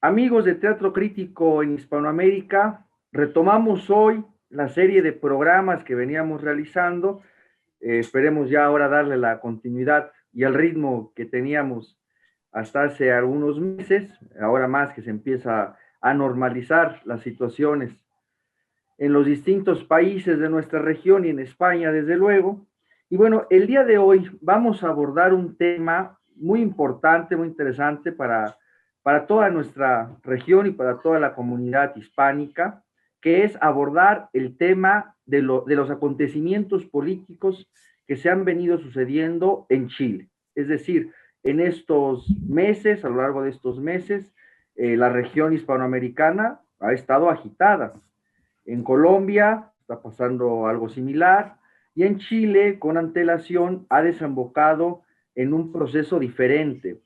Amigos de Teatro Crítico en Hispanoamérica, retomamos hoy la serie de programas que veníamos realizando. Esperemos ya ahora darle la continuidad y el ritmo que teníamos hasta hace algunos meses, ahora más que se empieza a normalizar las situaciones en los distintos países de nuestra región y en España, desde luego. Y bueno, el día de hoy vamos a abordar un tema muy importante, muy interesante para toda nuestra región y para toda la comunidad hispánica, que es abordar el tema de los acontecimientos políticos que se han venido sucediendo en Chile. Es decir, en estos meses, a lo largo de estos meses, la región hispanoamericana ha estado agitada. En Colombia está pasando algo similar y en Chile, con antelación, ha desembocado en un proceso diferente.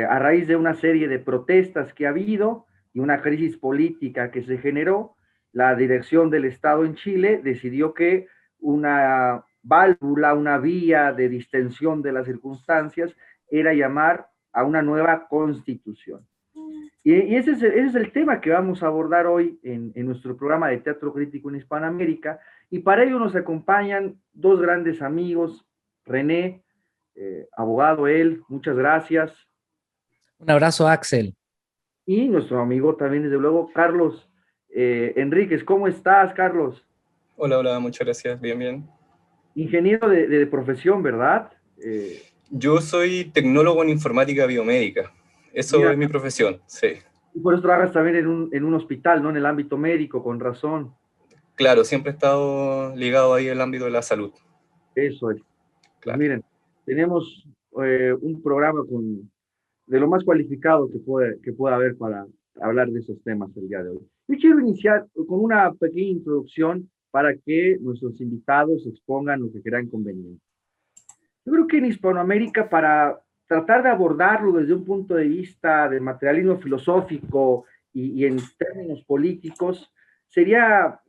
A raíz de una serie de protestas que ha habido y una crisis política que se generó, la dirección del Estado en Chile decidió que una válvula, una vía de distensión de las circunstancias era llamar a una nueva constitución. Y ese es el tema que vamos a abordar hoy en nuestro programa de Teatro Crítico en Hispanoamérica. Y para ello nos acompañan dos grandes amigos, René, abogado él, muchas gracias. Un abrazo, Axel. Y nuestro amigo también, desde luego, Carlos Enríquez. ¿Cómo estás, Carlos? Hola, hola, muchas gracias, bien, bien. Ingeniero de profesión, ¿verdad? Yo soy tecnólogo en informática biomédica, eso Mira, es mi profesión, sí. y por eso trabajas también en un hospital, ¿no? En el ámbito médico, con razón. Claro, siempre he estado ligado ahí al ámbito de la salud, Eso es. Pues claro. miren, tenemos un programa de lo más cualificado que pueda haber para hablar de esos temas el día de hoy. Yo quiero iniciar con una pequeña introducción para que nuestros invitados expongan lo que crean conveniente. Yo creo que en Hispanoamérica, para tratar de abordarlo desde un punto de vista de materialismo filosófico y en términos políticos, sería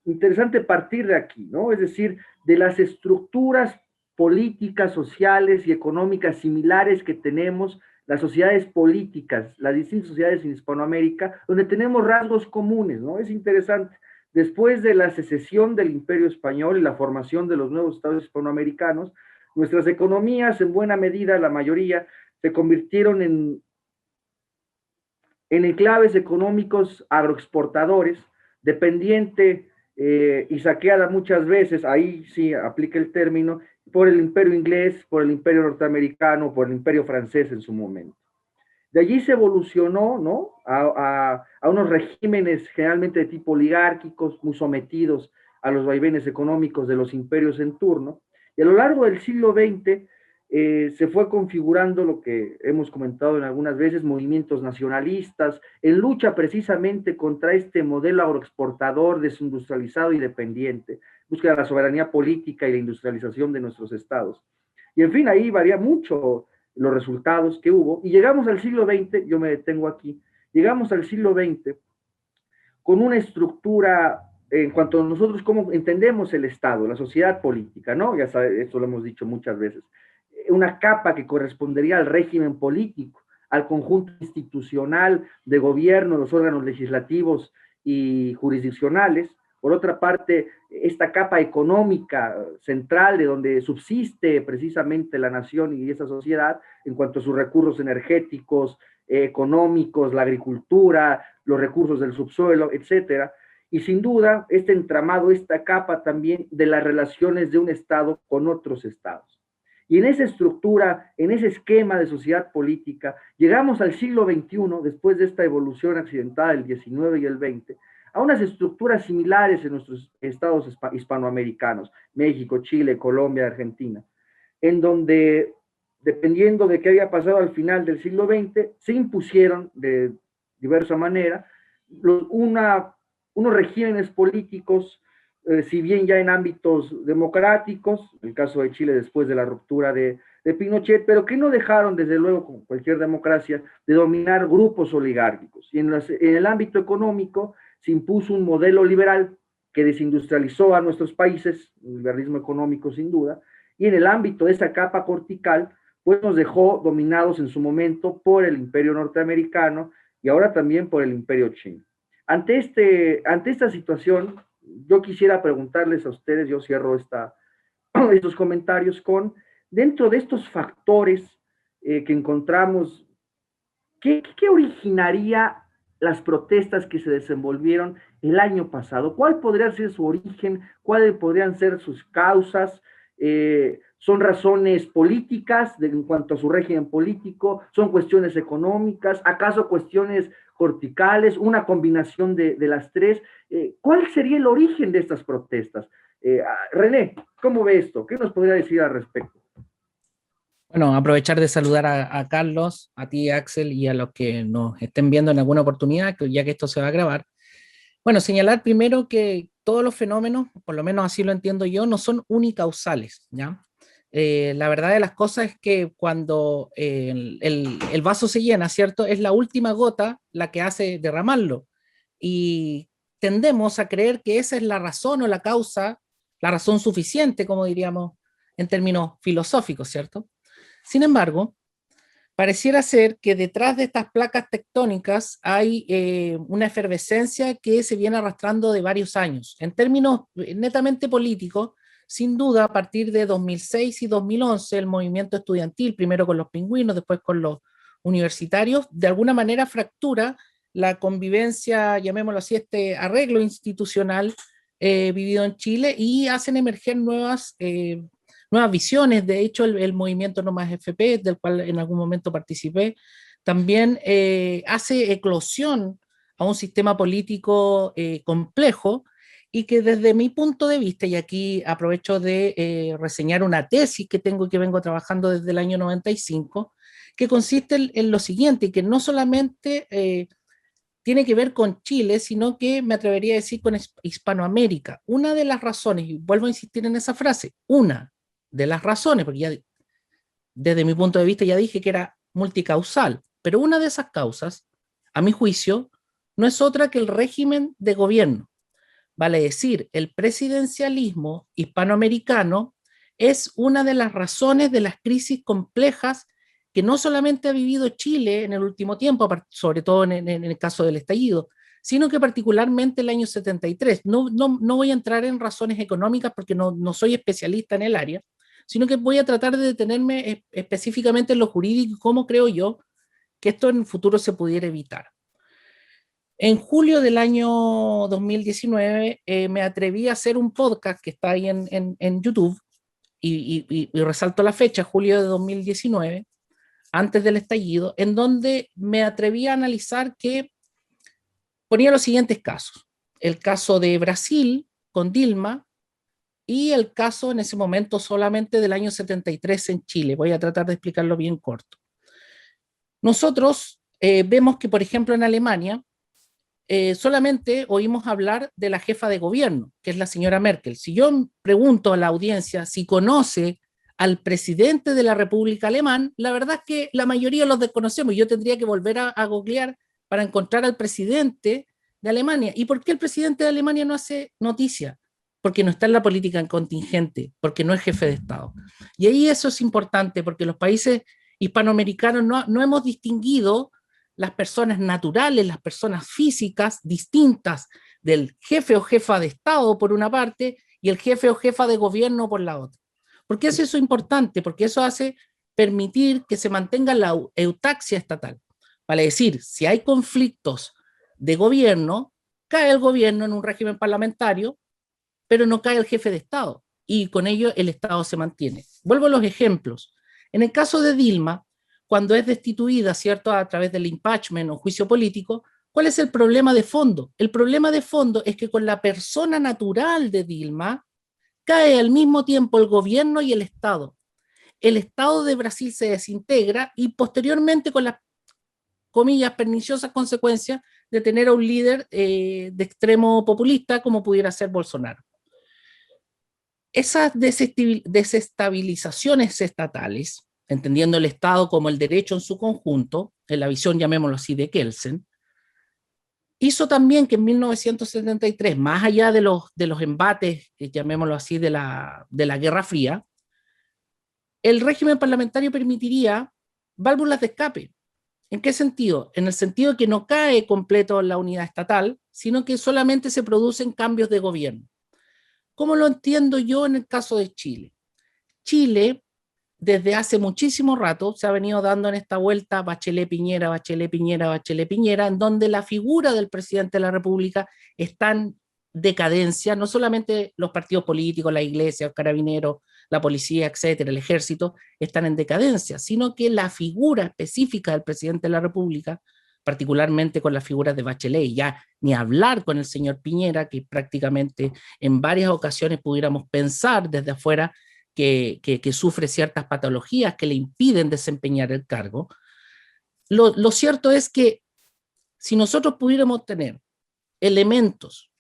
interesante partir de aquí, ¿no? Es decir, de las estructuras políticas, sociales y económicas similares que tenemos las sociedades políticas, las distintas sociedades en Hispanoamérica, donde tenemos rasgos comunes, ¿no? Es interesante. Después de la secesión del Imperio Español y la formación de los nuevos estados hispanoamericanos, nuestras economías, en buena medida, la mayoría, se convirtieron en enclaves económicos agroexportadores, dependiente y saqueada muchas veces, ahí sí aplica el término, por el imperio inglés, por el imperio norteamericano, por el imperio francés en su momento. De allí se evolucionó, ¿no? A unos regímenes generalmente de tipo oligárquicos, muy sometidos a los vaivenes económicos de los imperios en turno. Y a lo largo del siglo XX se fue configurando lo que hemos comentado en algunas veces, movimientos nacionalistas, en lucha precisamente contra este modelo agroexportador, desindustrializado y dependiente, búsqueda de la soberanía política y la industrialización de nuestros estados. Y en fin, ahí varía mucho los resultados que hubo, y llegamos al siglo XX, yo me detengo aquí, llegamos al siglo XX con una estructura en cuanto a nosotros cómo entendemos el Estado, la sociedad política, ¿no? Ya sabes, esto lo hemos dicho muchas veces. Una capa que correspondería al régimen político, al conjunto institucional de gobierno, los órganos legislativos y jurisdiccionales. Por otra parte, esta capa económica central de donde subsiste precisamente la nación y esa sociedad en cuanto a sus recursos energéticos, económicos, la agricultura, los recursos del subsuelo, etcétera. Y sin duda, este entramado, esta capa también de las relaciones de un Estado con otros Estados. Y en esa estructura, en ese esquema de sociedad política, llegamos al siglo XXI, después de esta evolución accidentada del XIX y el XX, a unas estructuras similares en nuestros estados hispanoamericanos, México, Chile, Colombia, Argentina, en donde, dependiendo de qué había pasado al final del siglo XX, se impusieron de diversa manera unos regímenes políticos, si bien ya en ámbitos democráticos, en el caso de Chile después de la ruptura de Pinochet, pero que no dejaron, desde luego, como cualquier democracia, de dominar grupos oligárquicos. Y en el ámbito económico se impuso un modelo liberal que desindustrializó a nuestros países, un liberalismo económico sin duda, y en el ámbito de esa capa cortical, pues nos dejó dominados en su momento por el imperio norteamericano y ahora también por el imperio chino. Ante esta situación, yo quisiera preguntarles a ustedes, yo cierro estos comentarios con, dentro de estos factores que encontramos, ¿qué originaría las protestas que se desenvolvieron el año pasado? ¿Cuál podría ser su origen? ¿Cuáles podrían ser sus causas? ¿Son razones políticas en cuanto a su régimen político? ¿Son cuestiones económicas? ¿Acaso cuestiones corticales? ¿Una combinación de las tres? ¿Cuál sería el origen de estas protestas? René, ¿cómo ve esto? ¿Qué nos podría decir al respecto? Bueno, aprovechar de saludar a Carlos, a ti, Axel, y a los que nos estén viendo en alguna oportunidad, ya que esto se va a grabar. Bueno, señalar primero que todos los fenómenos, por lo menos así lo entiendo yo, no son unicausales, ¿ya? La verdad de las cosas es que cuando el vaso se llena, ¿cierto? Es la última gota la que hace derramarlo. Y tendemos a creer que esa es la razón o la causa, la razón suficiente, como diríamos en términos filosóficos, ¿cierto? Sin embargo, pareciera ser que detrás de estas placas tectónicas hay una efervescencia que se viene arrastrando de varios años. En términos netamente políticos, sin duda, a partir de 2006 y 2011, el movimiento estudiantil, primero con los pingüinos, después con los universitarios, de alguna manera fractura la convivencia, llamémoslo así, este arreglo institucional vivido en Chile y hacen emerger nuevas visiones. De hecho, el movimiento No Más FP, del cual en algún momento participé, también hace eclosión a un sistema político complejo y que desde mi punto de vista, y aquí aprovecho de reseñar una tesis que tengo y que vengo trabajando desde el año 95, que consiste en lo siguiente, que no solamente tiene que ver con Chile, sino que me atrevería a decir con Hispanoamérica. Una de las razones, y vuelvo a insistir en esa frase, una de las razones, porque ya desde mi punto de vista ya dije que era multicausal, pero una de esas causas, a mi juicio, no es otra que el régimen de gobierno. Vale decir, el presidencialismo hispanoamericano es una de las razones de las crisis complejas que no solamente ha vivido Chile en el último tiempo, sobre todo en el caso del estallido, sino que particularmente el año 73. No voy a entrar en razones económicas porque no soy especialista en el área, sino que voy a tratar de detenerme específicamente en lo jurídico y cómo creo yo que esto en el futuro se pudiera evitar. En julio del año 2019 me atreví a hacer un podcast que está ahí en YouTube y resalto la fecha, julio de 2019, antes del estallido, en donde me atreví a analizar que ponía los siguientes casos. El caso de Brasil con Dilma y el caso en ese momento solamente del año 73 en Chile. Voy a tratar de explicarlo bien corto. Nosotros vemos que, por ejemplo, en Alemania, solamente oímos hablar de la jefa de gobierno, que es la señora Merkel. Si yo pregunto a la audiencia si conoce al presidente de la República Alemana, la verdad es que la mayoría los desconocemos. Yo tendría que volver a googlear para encontrar al presidente de Alemania. ¿Y por qué el presidente de Alemania no hace noticia? Porque no está en la política en contingente, porque no es jefe de Estado. Y ahí eso es importante, porque los países hispanoamericanos no hemos distinguido las personas naturales, las personas físicas distintas del jefe o jefa de Estado por una parte y el jefe o jefa de gobierno por la otra. ¿Por qué es eso importante? Porque eso hace permitir que se mantenga la eutaxia estatal. Vale decir, si hay conflictos de gobierno, cae el gobierno en un régimen parlamentario, pero no cae el jefe de Estado y con ello el Estado se mantiene. Vuelvo a los ejemplos. En el caso de Dilma, cuando es destituida, ¿cierto?, a través del impeachment o juicio político, ¿cuál es el problema de fondo? El problema de fondo es que con la persona natural de Dilma cae al mismo tiempo el gobierno y el Estado. El Estado de Brasil se desintegra y posteriormente con las, comillas, perniciosas consecuencias de tener a un líder de extremo populista como pudiera ser Bolsonaro. Esas desestabilizaciones estatales, entendiendo el Estado como el derecho en su conjunto, en la visión, llamémoslo así, de Kelsen, hizo también que en 1973, más allá de los embates, llamémoslo así, de la Guerra Fría, el régimen parlamentario permitiría válvulas de escape. ¿En qué sentido? En el sentido que no cae completo la unidad estatal, sino que solamente se producen cambios de gobierno. ¿Cómo lo entiendo yo en el caso de Chile? Chile, desde hace muchísimo rato, se ha venido dando en esta vuelta Bachelet-Piñera, Bachelet-Piñera, Bachelet-Piñera, en donde la figura del presidente de la República está en decadencia, no solamente los partidos políticos, la iglesia, los carabineros, la policía, etcétera, el ejército, están en decadencia, sino que la figura específica del presidente de la República, particularmente con las figuras de Bachelet, y ya ni hablar con el señor Piñera, que prácticamente en varias ocasiones pudiéramos pensar desde afuera que sufre ciertas patologías que le impiden desempeñar el cargo. Lo cierto es que si nosotros pudiéramos tener elementos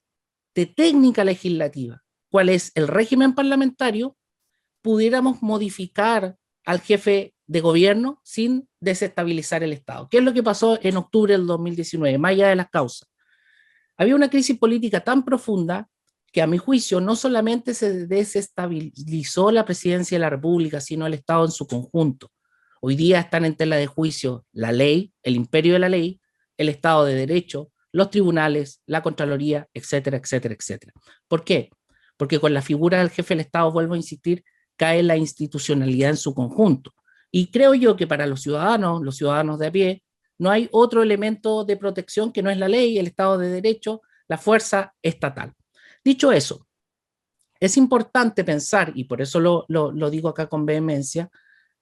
de técnica legislativa, cuál es el régimen parlamentario, pudiéramos modificar al jefe de gobierno sin desestabilizar el Estado. ¿Qué es lo que pasó en octubre del 2019, más allá de las causas? Había una crisis política tan profunda que a mi juicio no solamente se desestabilizó la presidencia de la República, sino el Estado en su conjunto. Hoy día están en tela de juicio la ley, el imperio de la ley, el Estado de Derecho, los tribunales, la Contraloría, etcétera, etcétera, etcétera. ¿Por qué? Porque con la figura del jefe del Estado, vuelvo a insistir, cae la institucionalidad en su conjunto. Y creo yo que para los ciudadanos de a pie, no hay otro elemento de protección que no es la ley, el Estado de Derecho, la fuerza estatal. Dicho eso, es importante pensar, y por eso lo digo acá con vehemencia,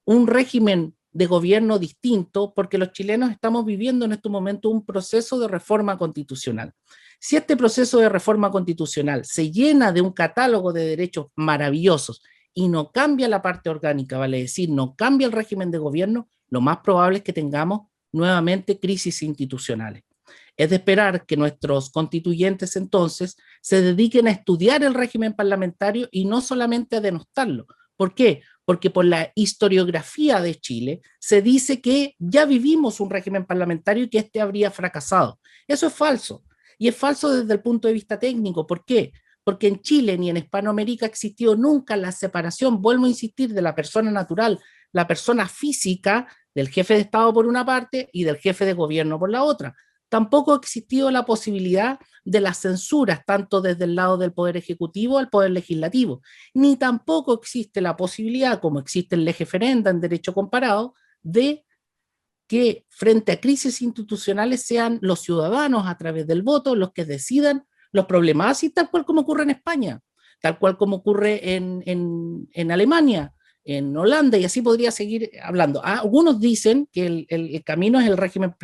un régimen de gobierno distinto, porque los chilenos estamos viviendo en este momento un proceso de reforma constitucional. Si este proceso de reforma constitucional se llena de un catálogo de derechos maravillosos y no cambia la parte orgánica, vale decir, no cambia el régimen de gobierno, lo más probable es que tengamos nuevamente crisis institucionales. Es de esperar que nuestros constituyentes entonces se dediquen a estudiar el régimen parlamentario y no solamente a denostarlo. ¿Por qué? Porque por la historiografía de Chile se dice que ya vivimos un régimen parlamentario y que este habría fracasado. Eso es falso. Y es falso desde el punto de vista técnico. ¿Por qué? Porque en Chile ni en Hispanoamérica existió nunca la separación, vuelvo a insistir, de la persona natural, la persona física del jefe de Estado por una parte y del jefe de gobierno por la otra. Tampoco ha existido la posibilidad de las censuras, tanto desde el lado del Poder Ejecutivo al Poder Legislativo, ni tampoco existe la posibilidad, como existe en lege ferenda, en derecho comparado, de que frente a crisis institucionales sean los ciudadanos a través del voto los que decidan los problemas, así tal cual como ocurre en España, tal cual como ocurre en Alemania, en Holanda, y así podría seguir hablando. Algunos dicen que el camino es el régimen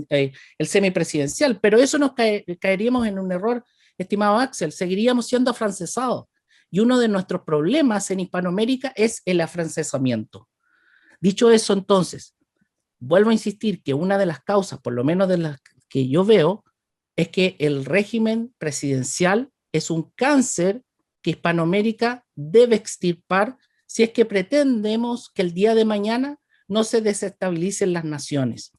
el semipresidencial, pero eso nos caeríamos en un error, estimado Axel, seguiríamos siendo afrancesados. Y uno de nuestros problemas en Hispanoamérica es el afrancesamiento. Dicho eso, entonces, vuelvo a insistir que una de las causas, por lo menos de las que yo veo, es que el régimen presidencial es un cáncer que Hispanoamérica debe extirpar si es que pretendemos que el día de mañana no se desestabilicen las naciones.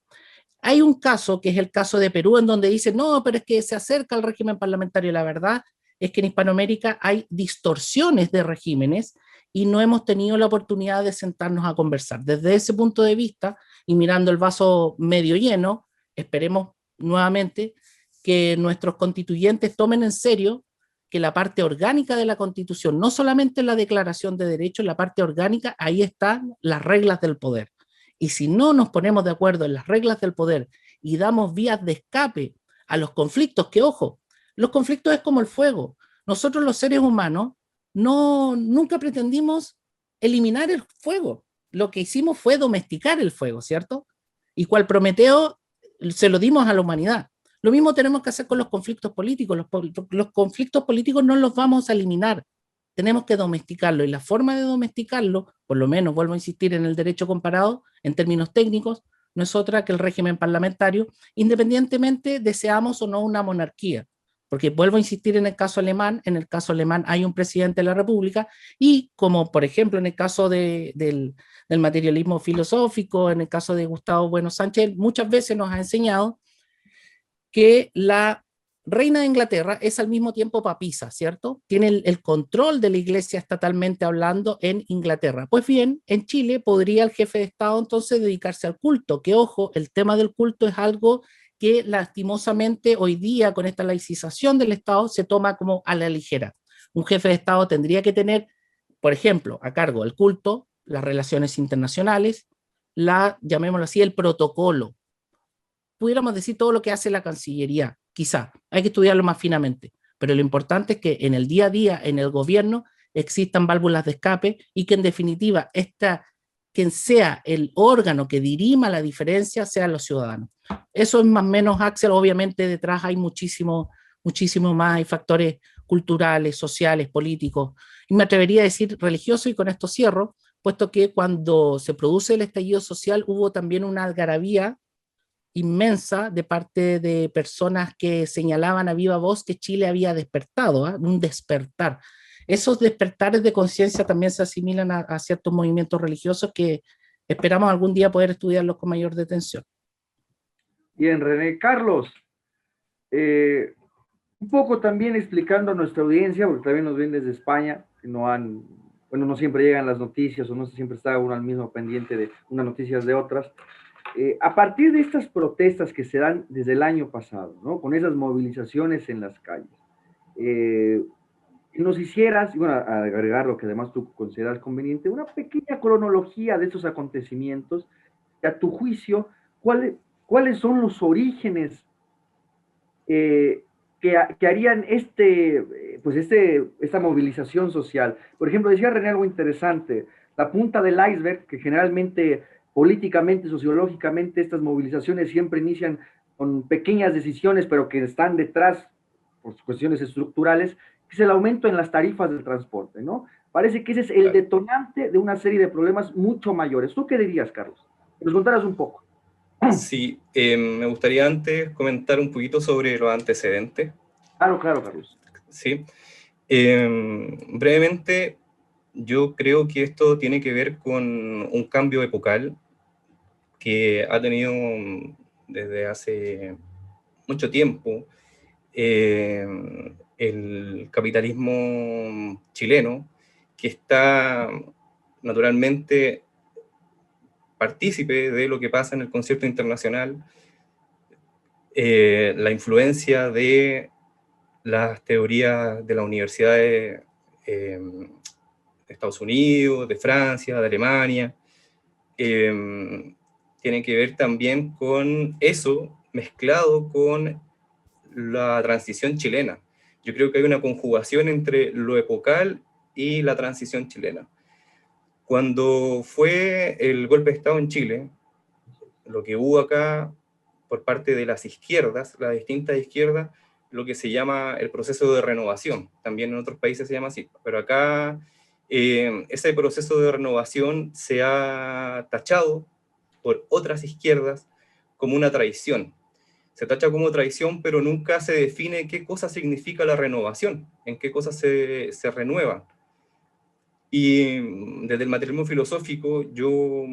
Hay un caso, que es el caso de Perú, en donde dicen, no, pero es que se acerca al régimen parlamentario. La verdad es que en Hispanoamérica hay distorsiones de regímenes y no hemos tenido la oportunidad de sentarnos a conversar. Desde ese punto de vista, y mirando el vaso medio lleno, esperemos nuevamente que nuestros constituyentes tomen en serio que la parte orgánica de la Constitución, no solamente la Declaración de Derechos, la parte orgánica, ahí están las reglas del poder. Y si no nos ponemos de acuerdo en las reglas del poder y damos vías de escape a los conflictos, que ojo, los conflictos es como el fuego. Nosotros los seres humanos nunca pretendimos eliminar el fuego. Lo que hicimos fue domesticar el fuego, ¿cierto? Y cual Prometeo se lo dimos a la humanidad. Lo mismo tenemos que hacer con los conflictos políticos. Los conflictos políticos no los vamos a eliminar. Tenemos que domesticarlo. Y la forma de domesticarlo, por lo menos vuelvo a insistir en el derecho comparado, en términos técnicos, no es otra que el régimen parlamentario, independientemente deseamos o no una monarquía. Porque vuelvo a insistir en el caso alemán hay un presidente de la República y como por ejemplo en el caso del materialismo filosófico, en el caso de Gustavo Bueno Sánchez, muchas veces nos ha enseñado que la reina de Inglaterra es al mismo tiempo papisa, ¿cierto? Tiene el control de la iglesia estatalmente hablando en Inglaterra. Pues bien, en Chile podría el jefe de Estado entonces dedicarse al culto, que ojo, el tema del culto es algo que lastimosamente hoy día con esta laicización del Estado se toma como a la ligera. Un jefe de Estado tendría que tener, por ejemplo, a cargo el culto, las relaciones internacionales, llamémoslo así, el protocolo, pudiéramos decir todo lo que hace la Cancillería, quizá, hay que estudiarlo más finamente, pero lo importante es que en el día a día, en el gobierno, existan válvulas de escape y que en definitiva, quien sea el órgano que dirima la diferencia sean los ciudadanos. Eso es más o menos, Axel, obviamente detrás hay muchísimo más, hay factores culturales, sociales, políticos, y me atrevería a decir religioso, y con esto cierro, puesto que cuando se produce el estallido social hubo también una algarabía inmensa de parte de personas que señalaban a viva voz que Chile había despertado, ¿eh? Un despertar. Esos despertares de conciencia también se asimilan a ciertos movimientos religiosos que esperamos algún día poder estudiarlos con mayor detención. Bien, René. Carlos, un poco también explicando a nuestra audiencia, porque también nos ven desde España, que bueno, no siempre llegan las noticias o no siempre está uno al mismo pendiente de unas noticias de otras. A partir de estas protestas que se dan desde el año pasado, ¿no? Con esas movilizaciones en las calles, eh, nos hicieras, y bueno, a agregar lo que además tú consideras conveniente, una pequeña cronología de estos acontecimientos, y a tu juicio, ¿cuáles, cuáles son los orígenes eh, que harían esta movilización social? Por ejemplo, decía René algo interesante, la punta del iceberg, que generalmente políticamente, sociológicamente, estas movilizaciones siempre inician con pequeñas decisiones, pero que están detrás por cuestiones estructurales, que es el aumento en las tarifas del transporte, ¿no? Parece que ese es el detonante de una serie de problemas mucho mayores. ¿Tú qué dirías, Carlos? Que nos contaras un poco. Sí, me gustaría antes comentar un poquito sobre los antecedentes. Claro, claro, Carlos. Sí. Brevemente, yo creo que esto tiene que ver con un cambio epocal que ha tenido desde hace mucho tiempo el capitalismo chileno, que está naturalmente partícipe de lo que pasa en el concierto internacional, la influencia de las teorías de las universidades de Estados Unidos, de Francia, de Alemania, tiene que ver también con eso mezclado con la transición chilena. Yo creo que hay una conjugación entre lo epocal y la transición chilena. Cuando fue el golpe de Estado en Chile, lo que hubo acá por parte de las izquierdas, las distintas izquierdas, lo que se llama el proceso de renovación. También en otros países se llama así, pero acá ese proceso de renovación se ha tachado por otras izquierdas como una traición. Se tacha como traición, pero nunca se define qué cosa significa la renovación, en qué cosas se renueva. Y desde el materialismo filosófico yo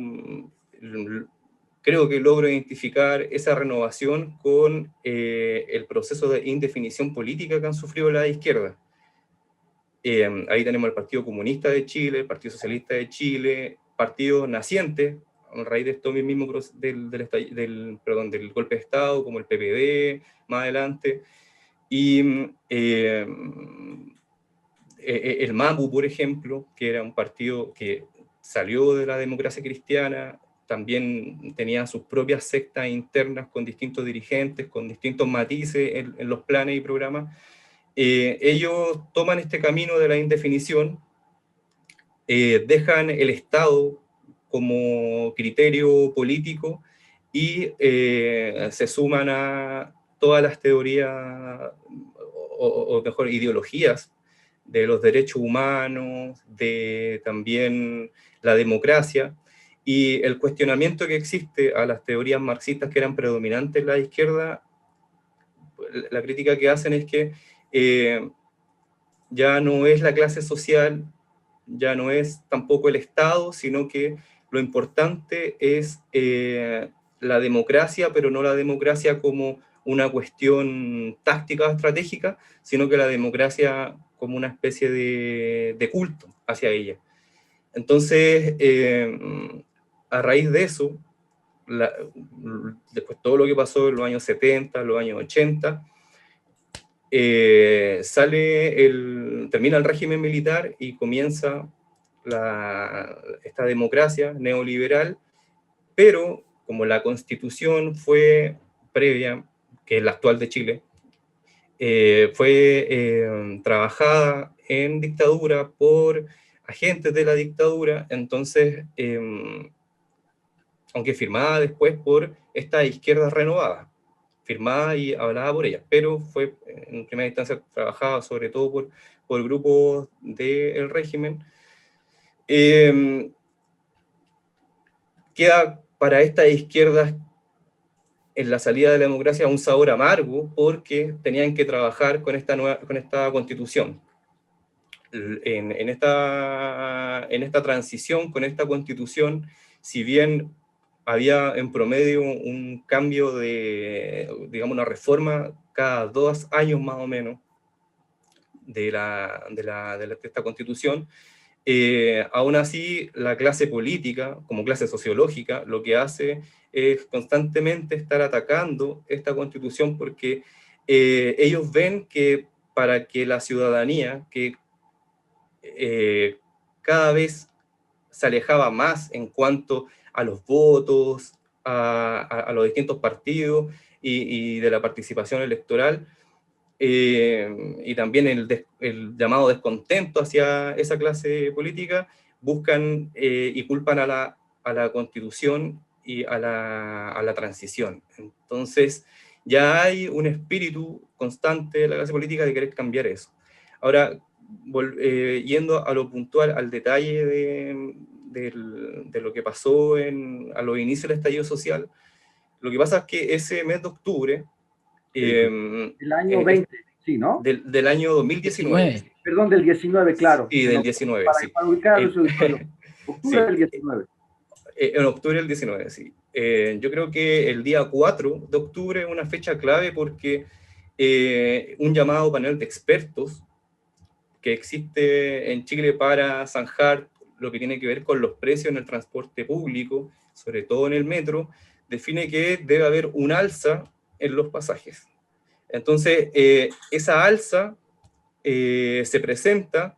creo que logro identificar esa renovación con el proceso de indefinición política que han sufrido la izquierda. Ahí tenemos el Partido Comunista de Chile, el Partido Socialista de Chile, partidos nacientes, a raíz de esto mismo del golpe de Estado, como el PPD, más adelante, y el MAPU, por ejemplo, que era un partido que salió de la democracia cristiana, también tenía sus propias sectas internas con distintos dirigentes, con distintos matices en los planes y programas. Ellos toman este camino de la indefinición, dejan el Estado como criterio político y se suman a todas las teorías, o mejor, ideologías de los derechos humanos, de también la democracia, y el cuestionamiento que existe a las teorías marxistas que eran predominantes en la izquierda, la crítica que hacen es que ya no es la clase social, ya no es tampoco el Estado, sino que lo importante es la democracia, pero no la democracia como una cuestión táctica, estratégica, sino que la democracia como una especie de culto hacia ella. Entonces, a raíz de eso, después todo lo que pasó en los años 70, los años 80, termina el régimen militar y comienza esta democracia neoliberal, pero como la constitución fue previa, que es la actual de Chile, fue trabajada en dictadura por agentes de la dictadura, entonces, aunque firmada después por esta izquierda renovada, firmada y hablada por ella, pero fue en primera instancia trabajada sobre todo por grupos del régimen. Queda para estas izquierdas en la salida de la democracia un sabor amargo porque tenían que trabajar con esta constitución. En esta transición con esta constitución, si bien había en promedio un cambio digamos, una reforma cada 2 años más o menos de esta constitución, aún así la clase política, como clase sociológica, lo que hace es constantemente estar atacando esta constitución porque ellos ven que para que la ciudadanía, que cada vez se alejaba más en cuanto a los votos, a los distintos partidos y de la participación electoral, y también el llamado descontento hacia esa clase política, buscan y culpan a la Constitución y a la transición. Entonces, ya hay un espíritu constante de la clase política de querer cambiar eso. Ahora, yendo a lo puntual, al detalle de lo que pasó a los inicios del estallido social, lo que pasa es que ese mes de octubre, el año 20, sí, ¿no? Del año 2019. Perdón, del 19, claro. Sí, del 19, sí. Para ubicar a su auditorio. Octubre Sí, del 19. En octubre del 19, sí. Yo creo que el día 4 de octubre es una fecha clave porque un llamado panel de expertos que existe en Chile para zanjar lo que tiene que ver con los precios en el transporte público, sobre todo en el metro, define que debe haber un alza en los pasajes. Entonces, esa alza se presenta,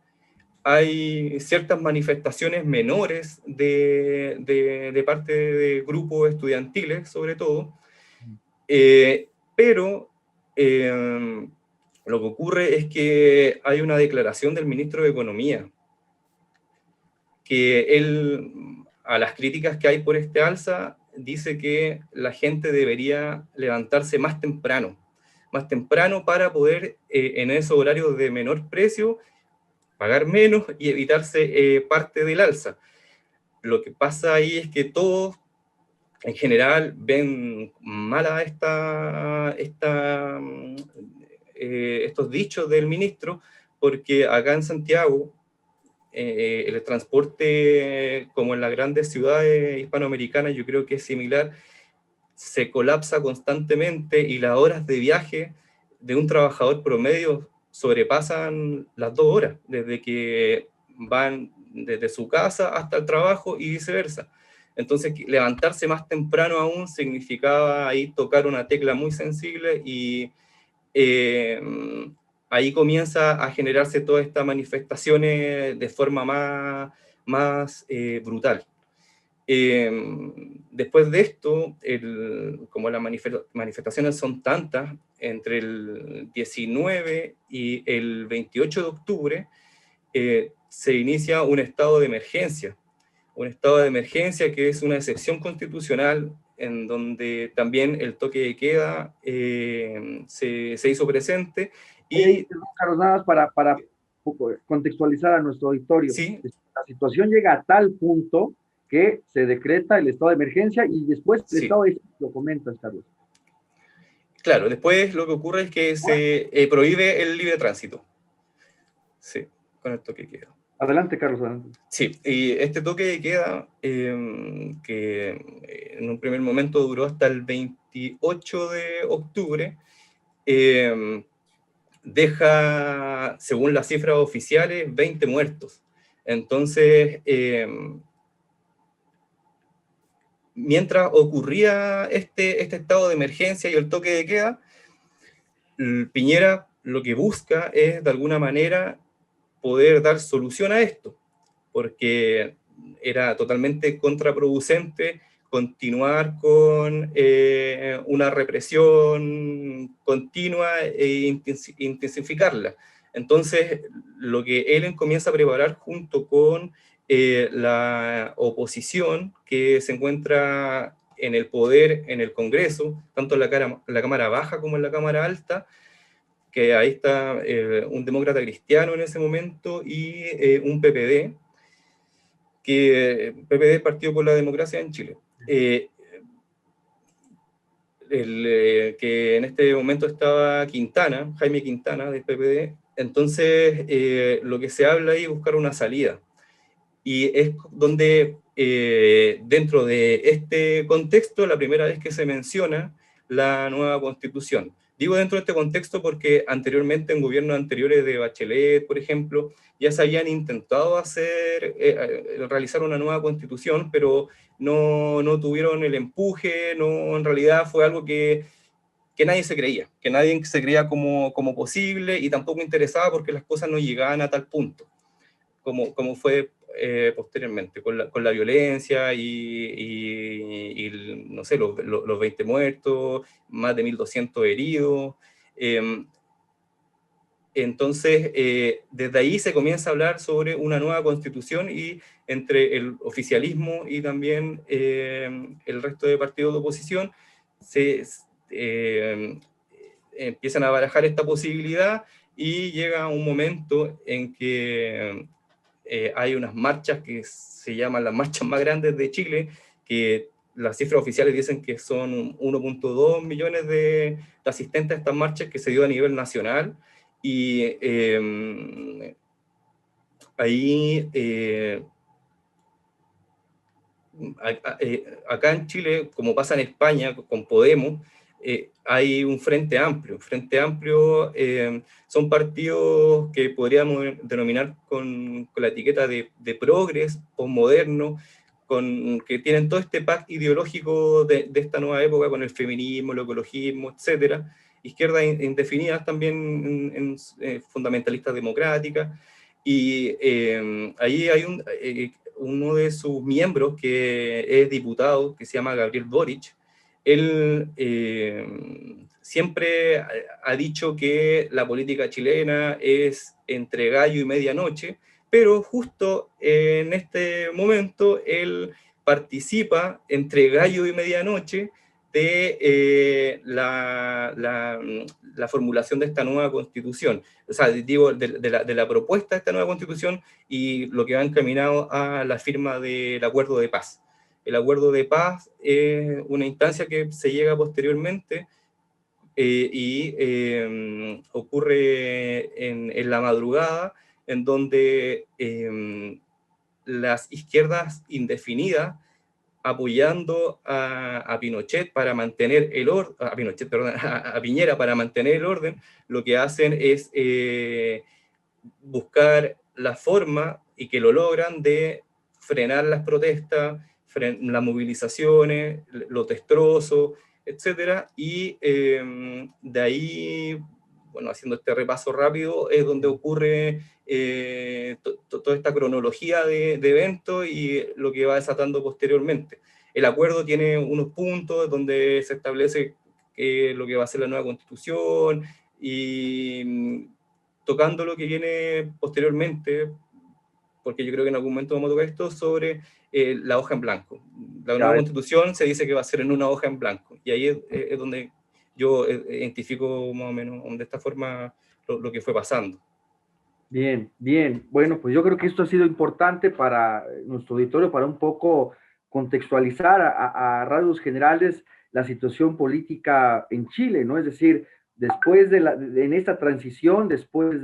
hay ciertas manifestaciones menores de parte de grupos estudiantiles, sobre todo, pero lo que ocurre es que hay una declaración del ministro de Economía, que él, a las críticas que hay por este alza, dice que la gente debería levantarse más temprano para poder, en esos horarios de menor precio, pagar menos y evitarse parte del alza. Lo que pasa ahí es que todos, en general, ven mala estos dichos del ministro, porque acá en Santiago, el transporte, como en las grandes ciudades hispanoamericanas, yo creo que es similar, se colapsa constantemente y las horas de viaje de un trabajador promedio sobrepasan las 2 horas, desde que van desde su casa hasta el trabajo y viceversa. Entonces, levantarse más temprano aún significaba ahí tocar una tecla muy sensible y ahí comienza a generarse todas estas manifestaciones de forma más brutal. Después de esto, como las manifestaciones son tantas, entre el 19 y el 28 de octubre, se inicia un estado de emergencia que es una excepción constitucional en donde también el toque de queda se hizo presente. Y Carlos, nada más para contextualizar a nuestro auditorio. ¿sí? La situación llega a tal punto que se decreta el estado de emergencia y después el estado de lo comentas, Carlos. Claro, después lo que ocurre es que se prohíbe el libre tránsito. Sí, con el toque de queda. Adelante, Carlos, adelante. Sí, y este toque de queda, que en un primer momento duró hasta el 28 de octubre, deja, según las cifras oficiales, 20 muertos. Entonces, mientras ocurría este estado de emergencia y el toque de queda, Piñera lo que busca es, de alguna manera, poder dar solución a esto, porque era totalmente contraproducente continuar con una represión continua e intensificarla. Entonces, lo que él comienza a preparar junto con la oposición que se encuentra en el poder, en el Congreso, tanto en la Cámara Baja como en la Cámara Alta, que ahí está un demócrata cristiano en ese momento y un PPD, que PPD, Partido por la Democracia en Chile, que en este momento estaba Quintana, Jaime Quintana del PPD. Entonces lo que se habla ahí es buscar una salida, y es donde dentro de este contexto la primera vez que se menciona la nueva constitución. Digo dentro de este contexto porque anteriormente, en gobiernos anteriores de Bachelet, por ejemplo, ya se habían intentado realizar una nueva constitución, pero no tuvieron el empuje, no, en realidad fue algo que nadie se creía como posible, y tampoco interesaba porque las cosas no llegaban a tal punto como fue posteriormente, con la violencia y no sé, los 20 muertos, más de 1.200 heridos. Entonces, desde ahí se comienza a hablar sobre una nueva constitución, y entre el oficialismo y también el resto de partidos de oposición se empiezan a barajar esta posibilidad, y llega un momento en que hay unas marchas que se llaman las marchas más grandes de Chile, que las cifras oficiales dicen que son 1.2 millones de asistentes a estas marchas, que se dio a nivel nacional. Y ahí, acá en Chile, como pasa en España con Podemos, hay un frente amplio. Frente amplio son partidos que podríamos denominar con la etiqueta de progres, posmoderno, que tienen todo este pack ideológico de esta nueva época, con el feminismo, el ecologismo, etcétera. Izquierdas indefinidas también, fundamentalistas democráticas. Y ahí hay uno de sus miembros que es diputado, que se llama Gabriel Boric. Él siempre ha dicho que la política chilena es entre gallo y medianoche, pero justo en este momento él participa entre gallo y medianoche de la formulación de esta nueva constitución. O sea, digo, de la propuesta de esta nueva constitución, y lo que va encaminado a la firma del acuerdo de paz. El acuerdo de paz es una instancia que se llega posteriormente, ocurre en la madrugada, en donde las izquierdas indefinidas, apoyando a Pinochet para mantener el orden, a Pinochet, perdón, a Piñera para mantener el orden, lo que hacen es buscar la forma, y que lo logran, de frenar las protestas, las movilizaciones, los destrozos, etcétera. Y de ahí, bueno, haciendo este repaso rápido, es donde ocurre toda esta cronología de eventos y lo que va desatando posteriormente. El acuerdo tiene unos puntos donde se establece lo que va a ser la nueva constitución, y tocando lo que viene posteriormente, porque yo creo que en algún momento vamos a tocar esto, sobre la hoja en blanco. La nueva constitución se dice que va a ser en una hoja en blanco, y ahí es donde yo identifico más o menos de esta forma lo que fue pasando. Bien, bien. Bueno, pues yo creo que esto ha sido importante para nuestro auditorio, para un poco contextualizar a rasgos generales la situación política en Chile, ¿no? Es decir, después en esta transición, después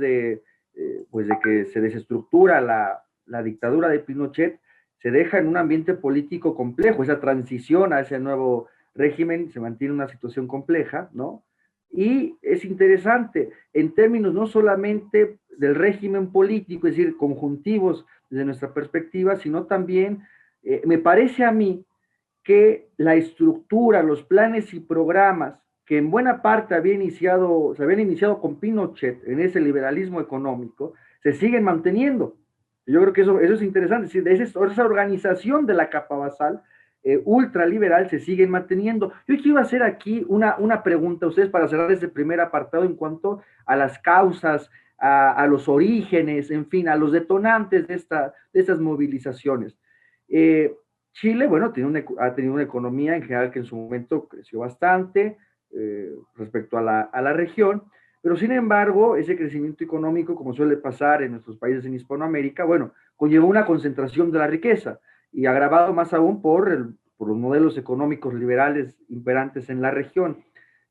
pues de que se desestructura la dictadura de Pinochet, se deja en un ambiente político complejo, esa transición a ese nuevo régimen se mantiene en una situación compleja, ¿no? Y es interesante en términos no solamente del régimen político, es decir, conjuntivos desde nuestra perspectiva, sino también, me parece a mí, que la estructura, los planes y programas que en buena parte se habían iniciado con Pinochet en ese liberalismo económico, se siguen manteniendo. Yo creo que eso es interesante, es decir, esa organización de la capa basal ultraliberal se siguen manteniendo. Yo quiero hacer aquí una pregunta a ustedes para cerrar este primer apartado en cuanto a las causas, a los orígenes, en fin, a los detonantes de estas movilizaciones. Chile, bueno, ha tenido una economía en general que en su momento creció bastante respecto a la región, pero sin embargo, ese crecimiento económico, como suele pasar en nuestros países en Hispanoamérica, bueno, conllevó una concentración de la riqueza y agravado más aún por los modelos económicos liberales imperantes en la región.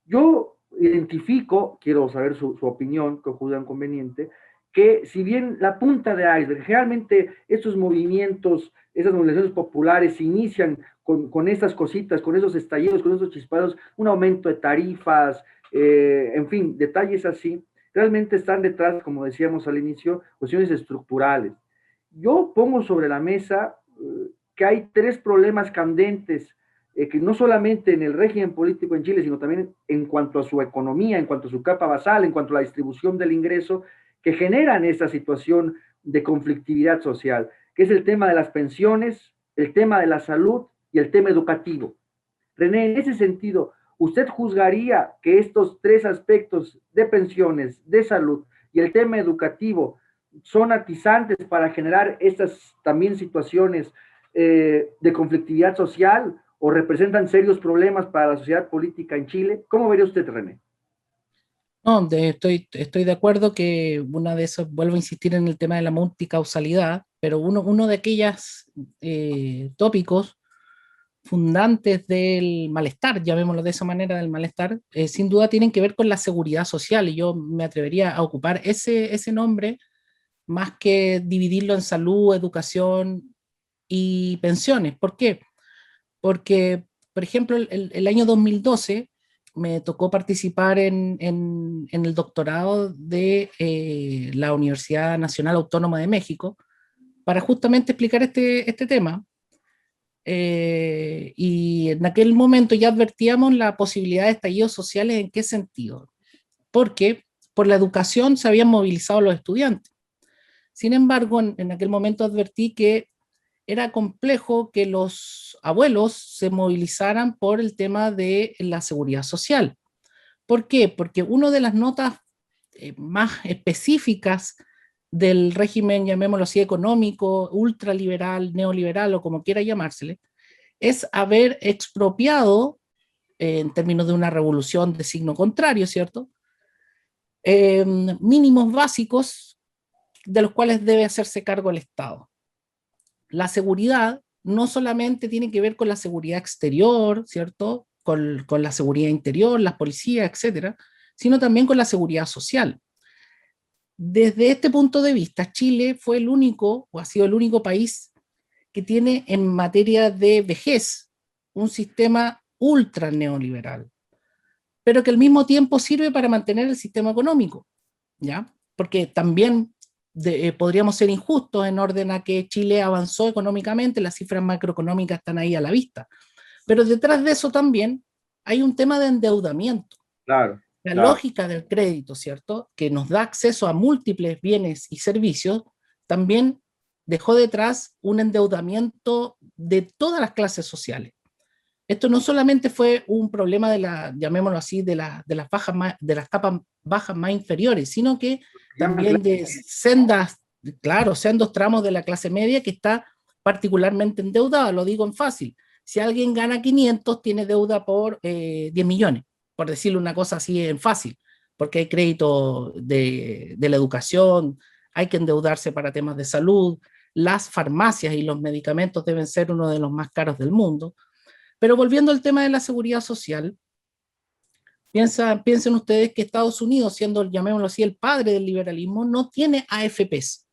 Yo identifico, quiero saber su opinión, que juzgan conveniente, que si bien la punta de iceberg, generalmente estos movimientos, esas movilizaciones populares se inician con estas cositas, con esos estallidos, con esos chispados, un aumento de tarifas, en fin, detalles así, realmente están detrás, como decíamos al inicio, cuestiones estructurales. Yo pongo sobre la mesa que hay tres problemas candentes que no solamente en el régimen político en Chile, sino también en cuanto a su economía, en cuanto a su capa basal, en cuanto a la distribución del ingreso, que generan esta situación de conflictividad social, que es el tema de las pensiones, el tema de la salud y el tema educativo. René, en ese sentido, ¿usted juzgaría que estos tres aspectos de pensiones, de salud y el tema educativo son atizantes para generar estas también situaciones de conflictividad social o representan serios problemas para la sociedad política en Chile? ¿Cómo vería usted, René? No, estoy de acuerdo que una de esas, vuelvo a insistir en el tema de la multicausalidad, pero uno de aquellos tópicos fundantes del malestar, llamémoslo de esa manera, del malestar, sin duda tienen que ver con la seguridad social, y yo me atrevería a ocupar ese nombre más que dividirlo en salud, educación y pensiones. ¿Por qué? Porque, por ejemplo, el año 2012 me tocó participar en el doctorado de la Universidad Nacional Autónoma de México para justamente explicar este tema. Y en aquel momento ya advertíamos la posibilidad de estallidos sociales. ¿En qué sentido? Porque por la educación se habían movilizado los estudiantes. Sin embargo, en aquel momento advertí que era complejo que los abuelos se movilizaran por el tema de la seguridad social. ¿Por qué? Porque una de las notas más específicas del régimen, llamémoslo así, económico, ultraliberal, neoliberal o como quiera llamársele, es haber expropiado, en términos de una revolución de signo contrario, ¿cierto? Mínimos básicos de los cuales debe hacerse cargo el Estado. La seguridad no solamente tiene que ver con la seguridad exterior, ¿cierto? Con la seguridad interior, las policías, etcétera, sino también con la seguridad social. Desde este punto de vista, Chile fue el único, o ha sido el único país que tiene en materia de vejez un sistema ultra neoliberal, pero que al mismo tiempo sirve para mantener el sistema económico, ¿ya? Porque también podríamos ser injustos en orden a que Chile avanzó económicamente, las cifras macroeconómicas están ahí a la vista, pero detrás de eso también hay un tema de endeudamiento. Claro. La Claro. lógica del crédito, ¿cierto?, que nos da acceso a múltiples bienes y servicios, también dejó detrás un endeudamiento de todas las clases sociales. Esto no solamente fue un problema de llamémoslo así, de las capas bajas más inferiores, sino que también de sendos tramos de la clase media que está particularmente endeudada. Lo digo en fácil. Si alguien gana 500, tiene deuda por 10 millones, por decirle una cosa así en fácil, porque hay crédito de la educación, hay que endeudarse para temas de salud, las farmacias y los medicamentos deben ser uno de los más caros del mundo. Pero volviendo al tema de la seguridad social, piensen ustedes que Estados Unidos, siendo, llamémoslo así, el padre del liberalismo, no tiene AFPs.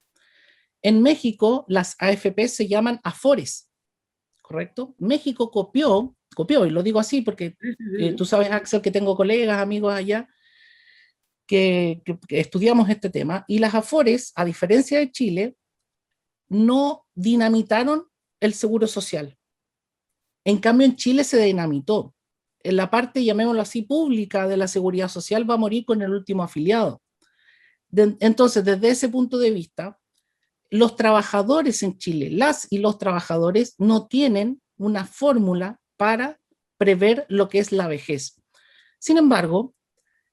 En México, las AFP se llaman AFORES, ¿correcto? México copió, y lo digo así porque Sí, sí, sí, tú sí. sabes, Axel, que tengo colegas, amigos allá, que estudiamos este tema, y las AFORES, a diferencia de Chile, no dinamitaron el seguro social. En cambio, en Chile se dinamitó. En la parte, llamémoslo así, pública de la seguridad social va a morir con el último afiliado. Entonces, desde ese punto de vista, los trabajadores en Chile, las y los trabajadores, no tienen una fórmula para prever lo que es la vejez. Sin embargo,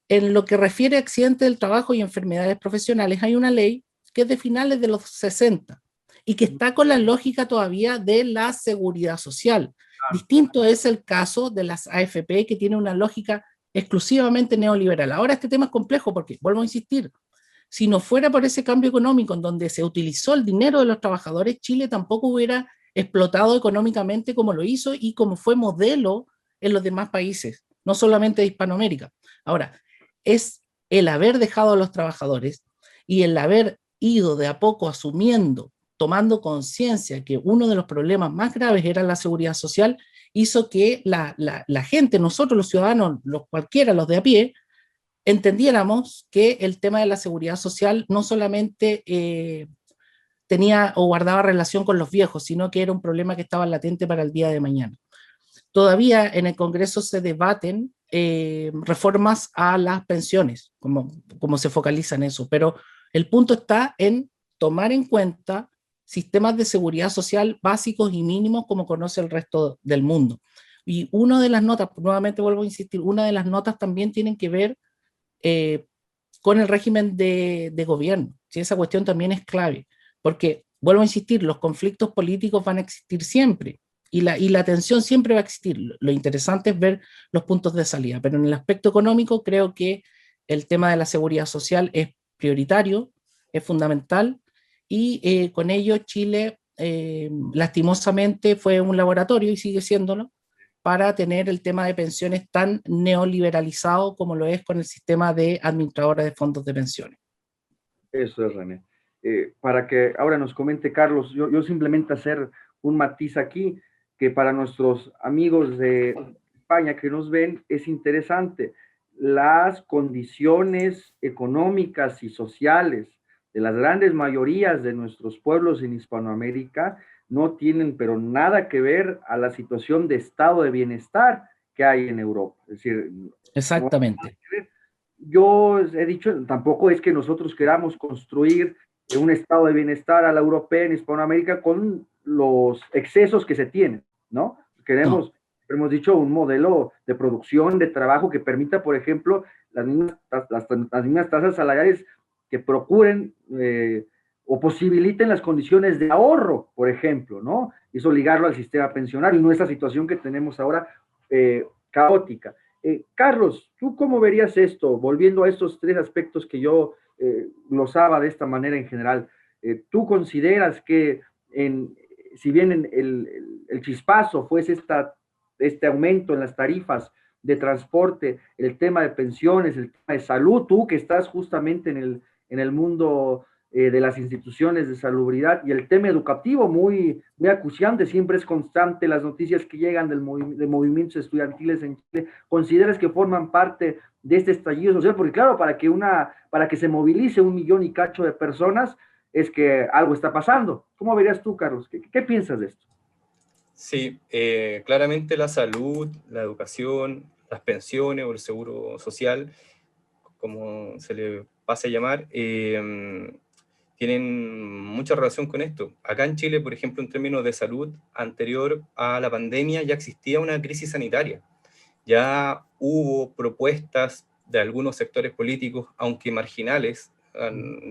en lo que refiere a accidentes del trabajo y enfermedades profesionales, hay una ley que es de finales de los 60 y que está con la lógica todavía de la seguridad social. Claro. Distinto es el caso de las AFP, que tiene una lógica exclusivamente neoliberal. Ahora este tema es complejo porque, vuelvo a insistir, si no fuera por ese cambio económico en donde se utilizó el dinero de los trabajadores, Chile tampoco hubiera explotado económicamente como lo hizo y como fue modelo en los demás países, no solamente de Hispanoamérica. Ahora, es el haber dejado a los trabajadores y el haber ido de a poco asumiendo, tomando conciencia que uno de los problemas más graves era la seguridad social, hizo que la gente, nosotros los ciudadanos, los cualquiera, los de a pie, entendiéramos que el tema de la seguridad social no solamente tenía o guardaba relación con los viejos, sino que era un problema que estaba latente para el día de mañana. Todavía en el Congreso se debaten reformas a las pensiones, como se focaliza en eso, pero el punto está en tomar en cuenta sistemas de seguridad social básicos y mínimos como conoce el resto del mundo. Y una de las notas, nuevamente vuelvo a insistir, una de las notas también tienen que ver eh, con el régimen de gobierno. ¿Sí? Esa cuestión también es clave, porque, vuelvo a insistir, los conflictos políticos van a existir siempre y la tensión siempre va a existir. Lo interesante es ver los puntos de salida, pero en el aspecto económico creo que el tema de la seguridad social es prioritario, es fundamental y con ello Chile lastimosamente fue un laboratorio y sigue siéndolo para tener el tema de pensiones tan neoliberalizado como lo es con el sistema de administradores de fondos de pensiones. Eso es, René. Para que ahora nos comente Carlos, yo simplemente hacer un matiz aquí, que para nuestros amigos de España que nos ven es interesante. Las condiciones económicas y sociales de las grandes mayorías de nuestros pueblos en Hispanoamérica no tienen pero nada que ver a la situación de estado de bienestar que hay en Europa. Es decir, no, Exactamente. yo he dicho, tampoco es que nosotros queramos construir un estado de bienestar a la europea en Hispanoamérica con los excesos que se tienen, ¿no? No, Queremos, hemos dicho, un modelo de producción, de trabajo que permita, por ejemplo, las mismas tasas salariales que procuren o posibiliten las condiciones de ahorro, por ejemplo, ¿no? Eso ligarlo al sistema pensionario y no esa situación que tenemos ahora caótica. Carlos, ¿tú cómo verías esto? Volviendo a estos tres aspectos que yo glosaba de esta manera en general, ¿tú consideras que si bien el chispazo fuese este aumento en las tarifas de transporte, el tema de pensiones, el tema de salud, tú que estás justamente en el mundo de las instituciones de salubridad y el tema educativo muy acuciante, siempre es constante las noticias que llegan de movimientos estudiantiles en Chile, ¿consideras que forman parte de este estallido social? Porque claro, para que se movilice 1 millón y cacho de personas es que algo está pasando. ¿Cómo verías tú, Carlos? ¿Qué piensas de esto? Sí, claramente la salud, la educación, las pensiones o el seguro social, como se le pase a llamar, tienen mucha relación con esto. Acá en Chile, por ejemplo, en términos de salud, anterior a la pandemia ya existía una crisis sanitaria. Ya hubo propuestas de algunos sectores políticos, aunque marginales,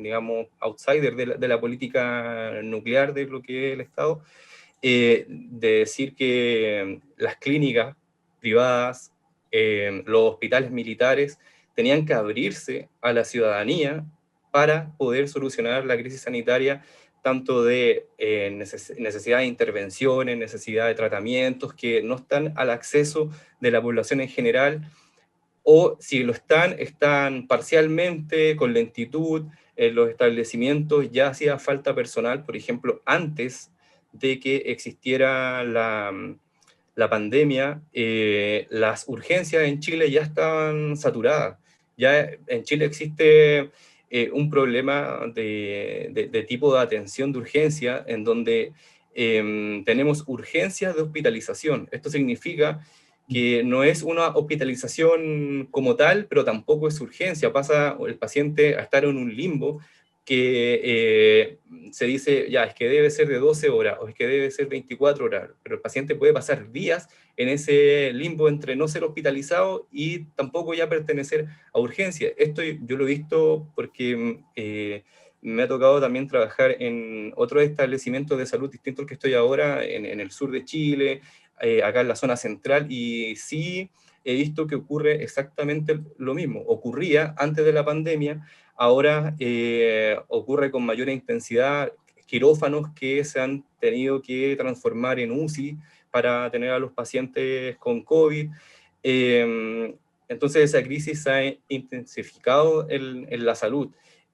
digamos, outsiders de la política nuclear de lo que es el Estado, de decir que las clínicas privadas, los hospitales militares, tenían que abrirse a la ciudadanía para poder solucionar la crisis sanitaria, tanto de necesidad de intervenciones, necesidad de tratamientos que no están al acceso de la población en general, o si lo están parcialmente, con lentitud. En los establecimientos ya hacía falta personal, por ejemplo, antes de que existiera la pandemia, las urgencias en Chile ya estaban saturadas. Ya en Chile existe un problema de tipo de atención de urgencia, en donde tenemos urgencias de hospitalización. Esto significa que no es una hospitalización como tal, pero tampoco es urgencia. Pasa el paciente a estar en un limbo que se dice, ya, es que debe ser de 12 horas, o es que debe ser 24 horas, pero el paciente puede pasar días en ese limbo entre no ser hospitalizado y tampoco ya pertenecer a urgencia. Esto yo lo he visto porque me ha tocado también trabajar en otros establecimientos de salud distintos al que estoy ahora, en el sur de Chile, acá en la zona central, y sí he visto que ocurre exactamente lo mismo. Ocurría antes de la pandemia, ahora ocurre con mayor intensidad, quirófanos que se han tenido que transformar en UCI para tener a los pacientes con COVID. Entonces esa crisis se ha intensificado en la salud.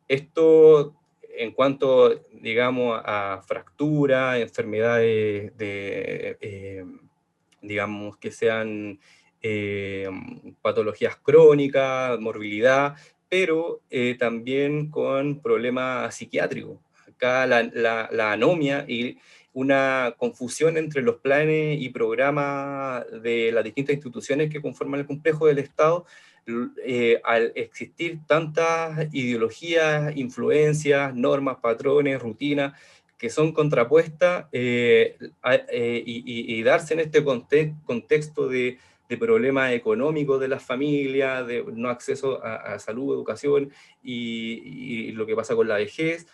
Esto en cuanto, digamos, a fractura, enfermedades digamos, que sean patologías crónicas, morbilidad, pero también con problemas psiquiátricos. Acá la anomia y una confusión entre los planes y programas de las distintas instituciones que conforman el complejo del Estado, al existir tantas ideologías, influencias, normas, patrones, rutinas, que son contrapuestas, y darse en este contexto de problemas económicos de las familias, de no acceso a salud, educación, y lo que pasa con la vejez.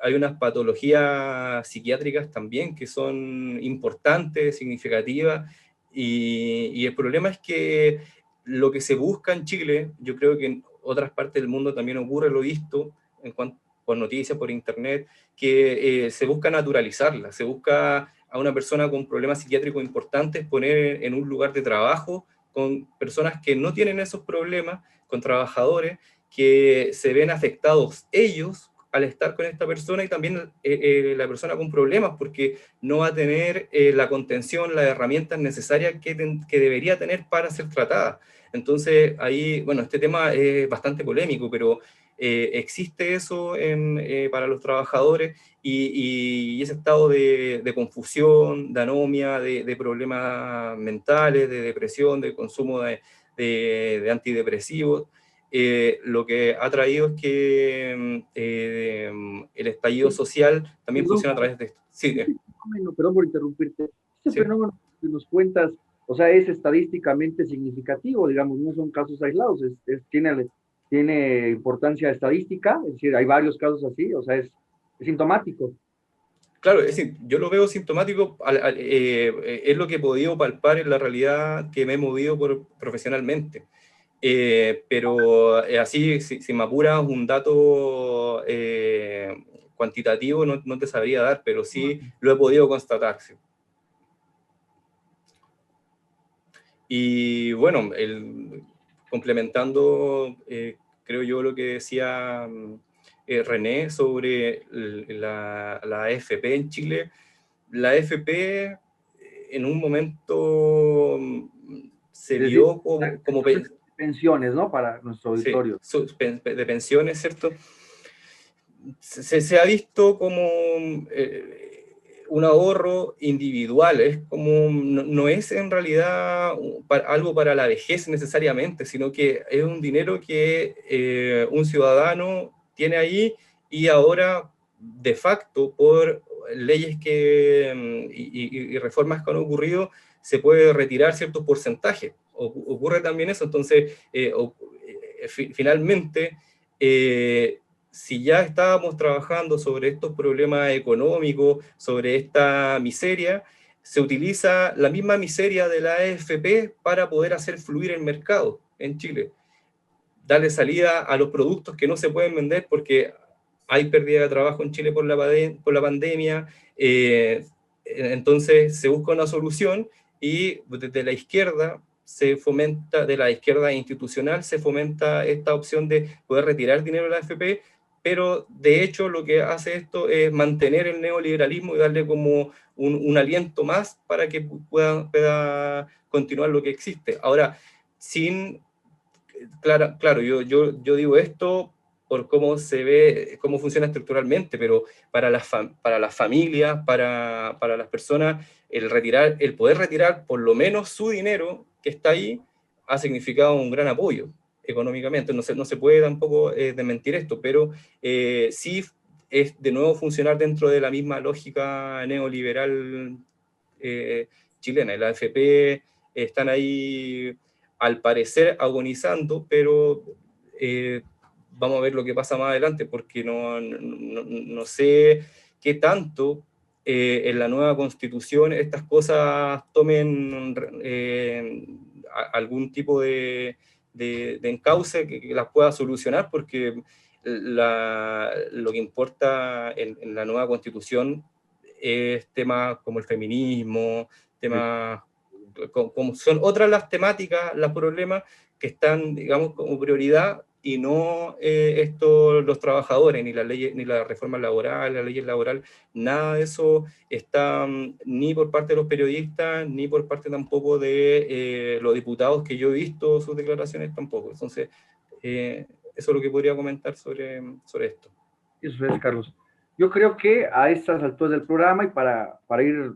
Hay unas patologías psiquiátricas también que son importantes, significativas, y el problema es que lo que se busca en Chile, yo creo que en otras partes del mundo también ocurre, lo he visto en cuanto por noticias, por internet, que se busca naturalizarla, se busca a una persona con problemas psiquiátricos importantes poner en un lugar de trabajo con personas que no tienen esos problemas, con trabajadores que se ven afectados ellos al estar con esta persona, y también la persona con problemas, porque no va a tener la contención, las herramientas necesarias que debería tener para ser tratada. Entonces, ahí, bueno, este tema es bastante polémico, pero existe eso para los trabajadores, y ese estado de confusión, de anomia, de problemas mentales, de depresión, de consumo de antidepresivos. Lo que ha traído es que el estallido social también Perdón, funciona a través de esto. Sí, perdón por interrumpirte. Este sí. fenómeno que nos cuentas, o sea, es estadísticamente significativo, digamos, no son casos aislados, tiene importancia estadística, es decir, hay varios casos así, o sea, es sintomático. Claro, es decir, yo lo veo sintomático, es lo que he podido palpar en la realidad que me he movido profesionalmente. Pero así, si me apuras un dato cuantitativo, no te sabría dar, pero sí lo he podido constatar. Sí. Y bueno, complementando, creo yo, lo que decía René sobre la AFP en Chile. La AFP en un momento se Es decir, vio como pensiones, ¿no? Para nuestro sí, auditorio. de pensiones, ¿cierto? Se ha visto como un ahorro individual, es como, no es en realidad algo para la vejez necesariamente, sino que es un dinero que un ciudadano tiene ahí, y ahora, de facto, por leyes y reformas que han ocurrido, se puede retirar ciertos porcentajes. Ocurre también eso, entonces, finalmente, si ya estábamos trabajando sobre estos problemas económicos, sobre esta miseria, se utiliza la misma miseria de la AFP para poder hacer fluir el mercado en Chile. Darle salida a los productos que no se pueden vender porque hay pérdida de trabajo en Chile por la pandemia. Entonces se busca una solución, y desde la izquierda se fomenta, de la izquierda institucional, se fomenta esta opción de poder retirar dinero de la AFP, pero de hecho lo que hace esto es mantener el neoliberalismo y darle como un aliento más para que pueda continuar lo que existe. Ahora, claro, yo digo esto por cómo se ve, cómo funciona estructuralmente, pero para las familias, para las personas, el poder retirar por lo menos su dinero que está ahí ha significado un gran apoyo económicamente. No se puede tampoco desmentir esto, pero sí es de nuevo funcionar dentro de la misma lógica neoliberal chilena. La AFP están ahí, al parecer, agonizando, pero vamos a ver lo que pasa más adelante, porque no sé qué tanto en la nueva constitución estas cosas tomen algún tipo de encauce que las pueda solucionar, porque lo que importa en la nueva constitución es temas como el feminismo, temas como son otras las temáticas, los problemas que están, digamos, como prioridad, y no los trabajadores, ni las leyes, ni las reformas laborales, las leyes laborales, nada de eso está ni por parte de los periodistas, ni por parte tampoco de los diputados que yo he visto sus declaraciones tampoco. Entonces, eso es lo que podría comentar sobre esto. Eso es, Carlos. Yo creo que a estas alturas del programa, y para ir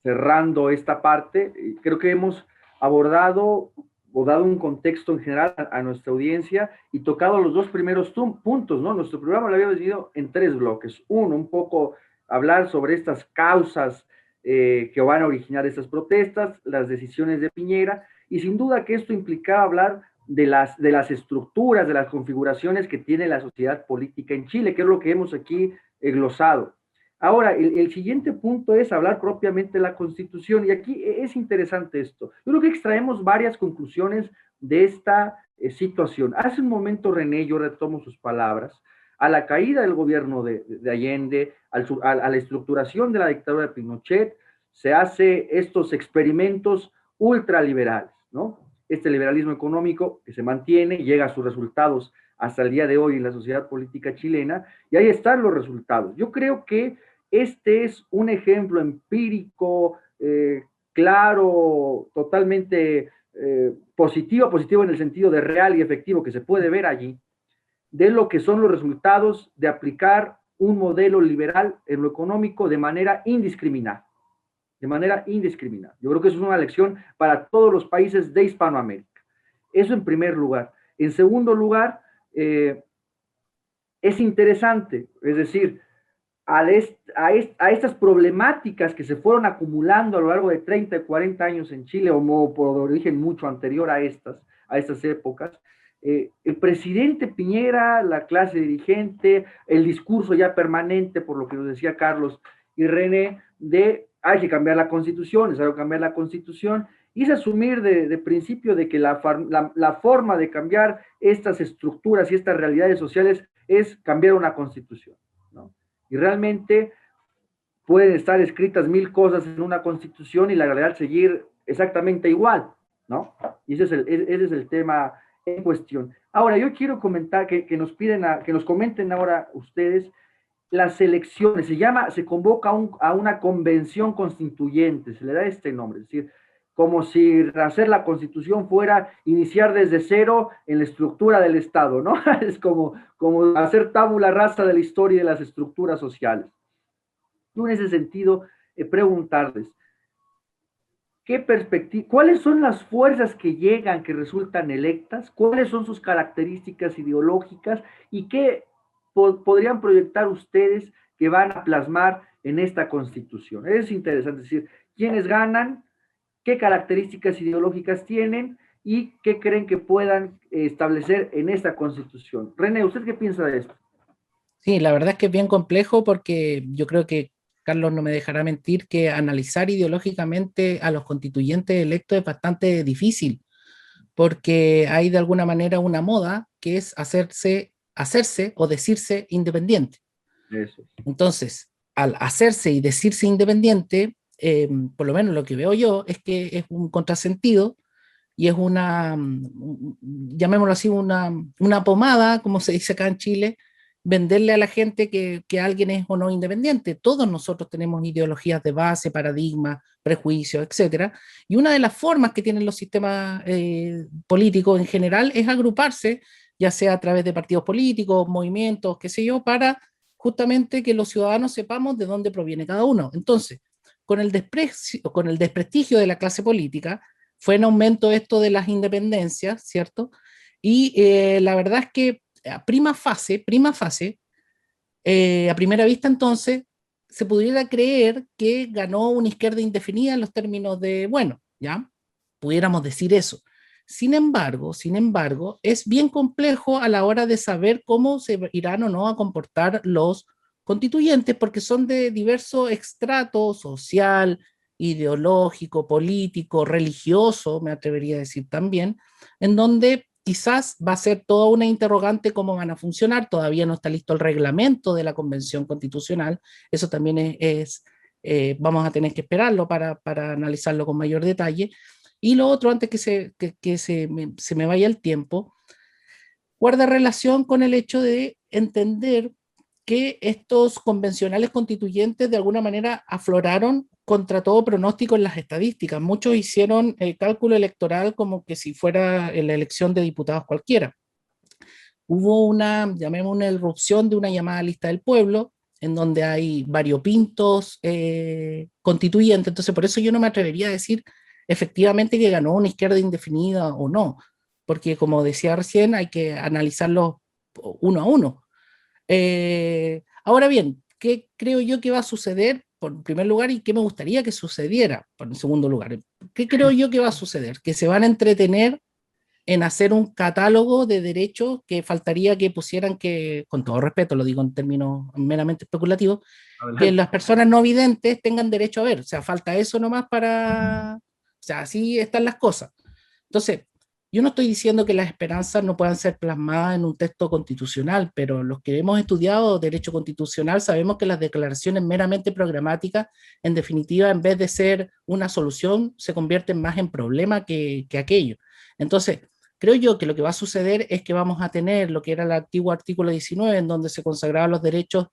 cerrando esta parte, creo que hemos abordado o dado un contexto en general a nuestra audiencia y tocado los dos primeros puntos, ¿no? Nuestro programa lo había dividido en tres bloques. Uno, un poco hablar sobre estas causas que van a originar estas protestas, las decisiones de Piñera, y sin duda que esto implicaba hablar de las estructuras, de las configuraciones que tiene la sociedad política en Chile, que es lo que hemos aquí glosado. Ahora, el siguiente punto es hablar propiamente de la Constitución, y aquí es interesante esto. Yo creo que extraemos varias conclusiones de esta situación. Hace un momento, René, yo retomo sus palabras, a la caída del gobierno de Allende, a la estructuración de la dictadura de Pinochet, se hace estos experimentos ultraliberales, ¿no? Este liberalismo económico que se mantiene, llega a sus resultados hasta el día de hoy en la sociedad política chilena, y ahí están los resultados. Yo creo que este es un ejemplo empírico, claro, totalmente positivo en el sentido de real y efectivo que se puede ver allí, de lo que son los resultados de aplicar un modelo liberal en lo económico de manera indiscriminada. De manera indiscriminada. Yo creo que eso es una lección para todos los países de Hispanoamérica. Eso en primer lugar. En segundo lugar, es interesante, es decir, a estas problemáticas que se fueron acumulando a lo largo de 30 y 40 años en Chile, o por origen mucho anterior a estas épocas, el presidente Piñera, la clase dirigente, el discurso ya permanente, por lo que nos decía Carlos y René, de hay que cambiar la Constitución, es algo cambiar la Constitución, y es asumir de principio de que la forma de cambiar estas estructuras y estas realidades sociales es cambiar una Constitución, ¿no? Y realmente pueden estar escritas 1000 cosas en una Constitución y la realidad seguir exactamente igual, ¿no? Y ese es el tema en cuestión. Ahora, yo quiero comentar que nos comenten ahora ustedes las elecciones. Se convoca a una convención constituyente, se le da este nombre, es decir, como si hacer la Constitución fuera iniciar desde cero en la estructura del Estado, ¿no? Es como hacer tabula rasa de la historia y de las estructuras sociales. Yo en ese sentido, preguntarles, ¿cuáles son las fuerzas que llegan, que resultan electas? ¿Cuáles son sus características ideológicas? ¿Y qué podrían proyectar ustedes que van a plasmar en esta Constitución? Es interesante, es decir, ¿quiénes ganan? ¿Qué características ideológicas tienen? ¿Y qué creen que puedan establecer en esta Constitución? René, ¿usted qué piensa de esto? Sí, la verdad es que es bien complejo porque yo creo que Carlos no me dejará mentir que analizar ideológicamente a los constituyentes electos es bastante difícil, porque hay de alguna manera una moda que es hacerse o decirse independiente. Eso. Entonces, al hacerse y decirse independiente, por lo menos lo que veo yo, es que es un contrasentido y es una, llamémoslo así, una pomada, como se dice acá en Chile, venderle a la gente que alguien es o no independiente. Todos nosotros tenemos ideologías de base, paradigmas, prejuicios, etcétera. Y una de las formas que tienen los sistemas políticos en general es agruparse, ya sea a través de partidos políticos, movimientos, qué sé yo, para justamente que los ciudadanos sepamos de dónde proviene cada uno. Entonces, con el desprestigio de la clase política, fue en aumento esto de las independencias, ¿cierto? Y la verdad es que a prima fase, a primera vista entonces, se pudiera creer que ganó una izquierda indefinida en los términos de, bueno, ya, pudiéramos decir eso. Sin embargo, es bien complejo a la hora de saber cómo se irán o no a comportar los constituyentes, porque son de diverso estrato social, ideológico, político, religioso, me atrevería a decir también, en donde quizás va a ser toda una interrogante cómo van a funcionar. Todavía no está listo el reglamento de la Convención Constitucional. Eso también vamos a tener que esperarlo para analizarlo con mayor detalle. Y lo otro, antes que se me vaya el tiempo, guarda relación con el hecho de entender que estos convencionales constituyentes de alguna manera afloraron contra todo pronóstico en las estadísticas. Muchos hicieron el cálculo electoral como que si fuera la elección de diputados cualquiera. Hubo llamémosle, una irrupción de una llamada lista del pueblo, en donde hay variopintos constituyentes. Entonces, por eso yo no me atrevería a decir efectivamente que ganó una izquierda indefinida o no, porque como decía recién, hay que analizarlo uno a uno. Ahora bien, ¿qué creo yo que va a suceder? Por primer lugar, y qué me gustaría que sucediera, por segundo lugar. ¿Qué creo yo que va a suceder? Que se van a entretener en hacer un catálogo de derechos que faltaría que pusieran que, con todo respeto, lo digo en términos meramente especulativos, que las personas no videntes tengan derecho a ver. O sea, falta eso nomás para... O sea, así están las cosas. Entonces, yo no estoy diciendo que las esperanzas no puedan ser plasmadas en un texto constitucional, pero los que hemos estudiado derecho constitucional sabemos que las declaraciones meramente programáticas, en definitiva, en vez de ser una solución, se convierten más en problema que aquello. Entonces, creo yo que lo que va a suceder es que vamos a tener lo que era el antiguo artículo 19, en donde se consagraban los derechos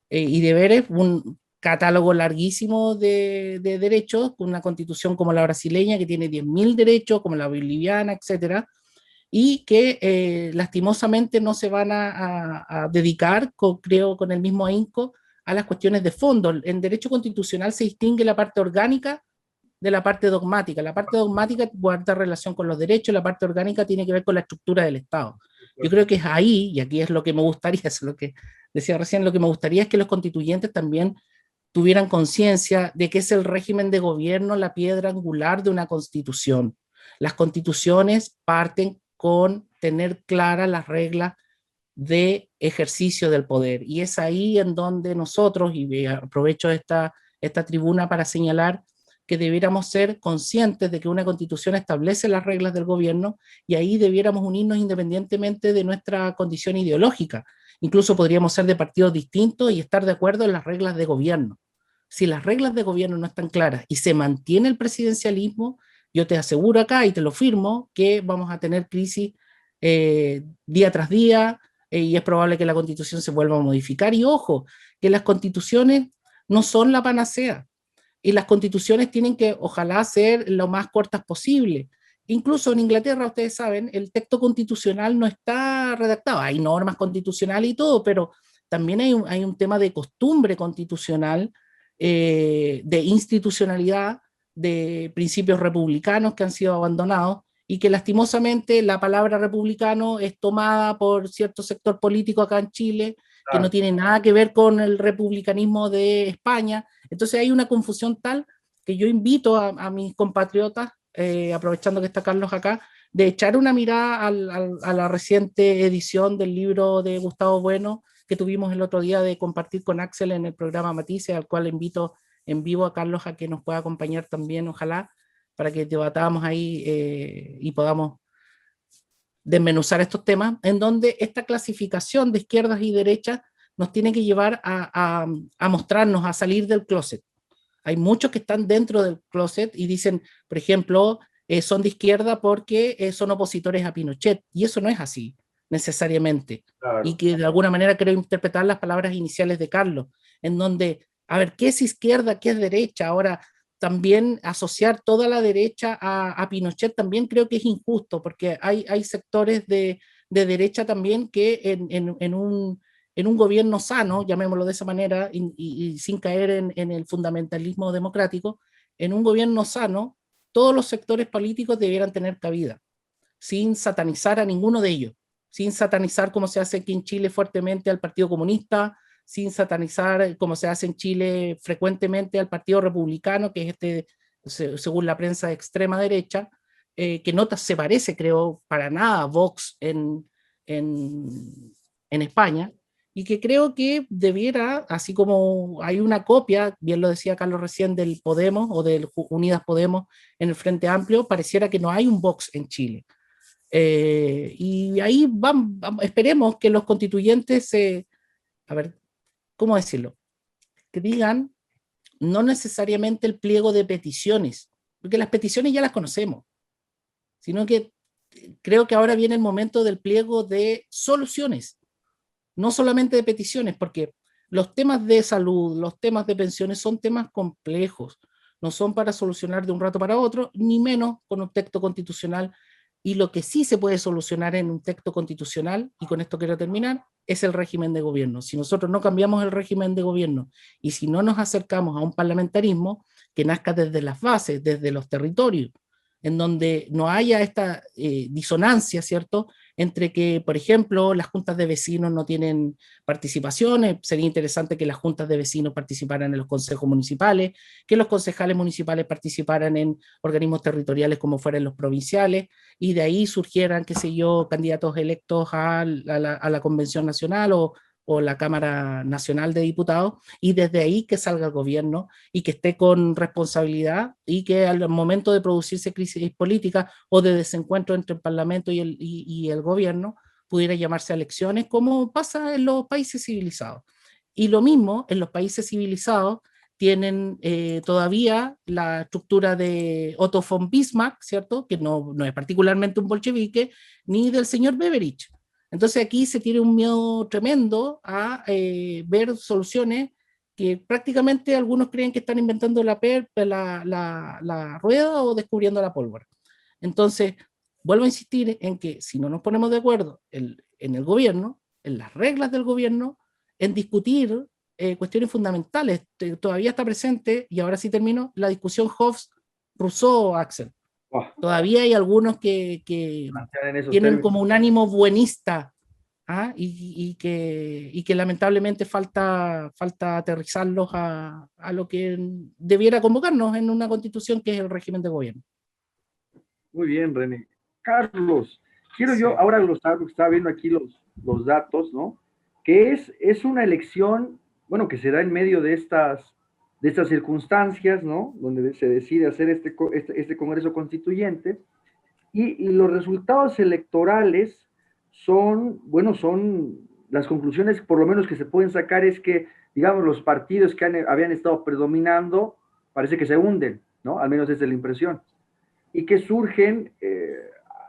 y deberes, un catálogo larguísimo de derechos, con una constitución como la brasileña que tiene 10.000 derechos, como la boliviana, etcétera, y que lastimosamente no se van a dedicar, creo, con el mismo ahínco, a las cuestiones de fondo. En derecho constitucional se distingue la parte orgánica de la parte dogmática. La parte dogmática guarda relación con los derechos, la parte orgánica tiene que ver con la estructura del Estado. Yo creo que es ahí, y aquí es lo que me gustaría, es lo que decía recién, lo que me gustaría es que los constituyentes también tuvieran conciencia de que es el régimen de gobierno la piedra angular de una constitución. Las constituciones parten con tener claras las reglas de ejercicio del poder, y es ahí en donde nosotros, y aprovecho esta tribuna para señalar que debiéramos ser conscientes de que una constitución establece las reglas del gobierno, y ahí debiéramos unirnos independientemente de nuestra condición ideológica. Incluso podríamos ser de partidos distintos y estar de acuerdo en las reglas de gobierno. Si las reglas de gobierno no están claras y se mantiene el presidencialismo, yo te aseguro acá y te lo firmo que vamos a tener crisis día tras día, y es probable que la constitución se vuelva a modificar. Y ojo, que las constituciones no son la panacea, y las constituciones tienen que, ojalá, ser lo más cortas posible. Incluso en Inglaterra, ustedes saben, el texto constitucional no está redactado. Hay normas constitucionales y todo, pero también hay un tema de costumbre constitucional, de institucionalidad, de principios republicanos que han sido abandonados, y que lastimosamente la palabra republicano es tomada por cierto sector político acá en Chile, que no tiene nada que ver con el republicanismo de España. Entonces hay una confusión tal que yo invito a mis compatriotas, aprovechando que está Carlos acá, de echar una mirada a la reciente edición del libro de Gustavo Bueno que tuvimos el otro día de compartir con Axel en el programa Matices, al cual invito en vivo a Carlos a que nos pueda acompañar también, ojalá, para que debatamos ahí y podamos desmenuzar estos temas, en donde esta clasificación de izquierdas y derechas nos tiene que llevar a mostrarnos, a salir del closet, Hay muchos que están dentro del closet y dicen, por ejemplo, son de izquierda porque son opositores a Pinochet, y eso no es así, necesariamente. Y Claro. que de alguna manera quiero interpretar las palabras iniciales de Carlos, en donde, a ver, ¿qué es izquierda, qué es derecha? Ahora, también asociar toda la derecha a Pinochet también creo que es injusto, porque hay sectores de derecha también que en un gobierno sano, llamémoslo de esa manera, y sin caer en el fundamentalismo democrático, en un gobierno sano, todos los sectores políticos debieran tener cabida, sin satanizar a ninguno de ellos, sin satanizar como se hace aquí en Chile fuertemente al Partido Comunista, sin satanizar como se hace en Chile frecuentemente al Partido Republicano, que es según la prensa de extrema derecha, que no se parece, creo, para nada a Vox en España, y que creo que debiera, así como hay una copia, bien lo decía Carlos recién, del Podemos o del Unidas Podemos en el Frente Amplio, pareciera que no hay un Vox en Chile. Y ahí esperemos que los constituyentes a ver, ¿cómo decirlo? Que digan no necesariamente el pliego de peticiones, porque las peticiones ya las conocemos, sino que creo que ahora viene el momento del pliego de soluciones, no solamente de peticiones, porque los temas de salud, los temas de pensiones son temas complejos, no son para solucionar de un rato para otro, ni menos con un texto constitucional. Y lo que sí se puede solucionar en un texto constitucional, y con esto quiero terminar, es el régimen de gobierno. Si nosotros no cambiamos el régimen de gobierno y si no nos acercamos a un parlamentarismo que nazca desde las bases, desde los territorios, en donde no haya esta disonancia, ¿cierto?, entre que, por ejemplo, las juntas de vecinos no tienen participación, sería interesante que las juntas de vecinos participaran en los consejos municipales, que los concejales municipales participaran en organismos territoriales como fueran los provinciales, y de ahí surgieran, qué sé yo, candidatos electos a la Convención Nacional o la Cámara Nacional de Diputados, y desde ahí que salga el gobierno y que esté con responsabilidad, y que al momento de producirse crisis política o de desencuentro entre el Parlamento y el gobierno pudiera llamarse a elecciones, como pasa en los países civilizados. Y lo mismo en los países civilizados tienen todavía la estructura de Otto von Bismarck, ¿cierto?, que no es particularmente un bolchevique, ni del señor Beveridge. Entonces aquí se tiene un miedo tremendo a ver soluciones que prácticamente algunos creen que están inventando la rueda o descubriendo la pólvora. Entonces, vuelvo a insistir en que si no nos ponemos de acuerdo en el gobierno, en las reglas del gobierno, en discutir cuestiones fundamentales, todavía está presente, y ahora sí termino, la discusión Hobbes-Rousseau, Axel. Oh, Todavía hay algunos que en esos tienen términos. como un ánimo buenista, ¿ah? Y que lamentablemente falta aterrizarlos a lo que debiera convocarnos en una constitución, que es el régimen de gobierno. Muy bien, René. Carlos, quiero Sí. yo, ahora lo estaba viendo aquí los datos, ¿no? Que es una elección, bueno, que se da en medio de estas circunstancias, ¿no? Donde se decide hacer este Congreso Constituyente, y los resultados electorales son, bueno, son las conclusiones, por lo menos que se pueden sacar, es que, digamos, los partidos que habían estado predominando, parece que se hunden, ¿no? Al menos esa es la impresión. Y que surgen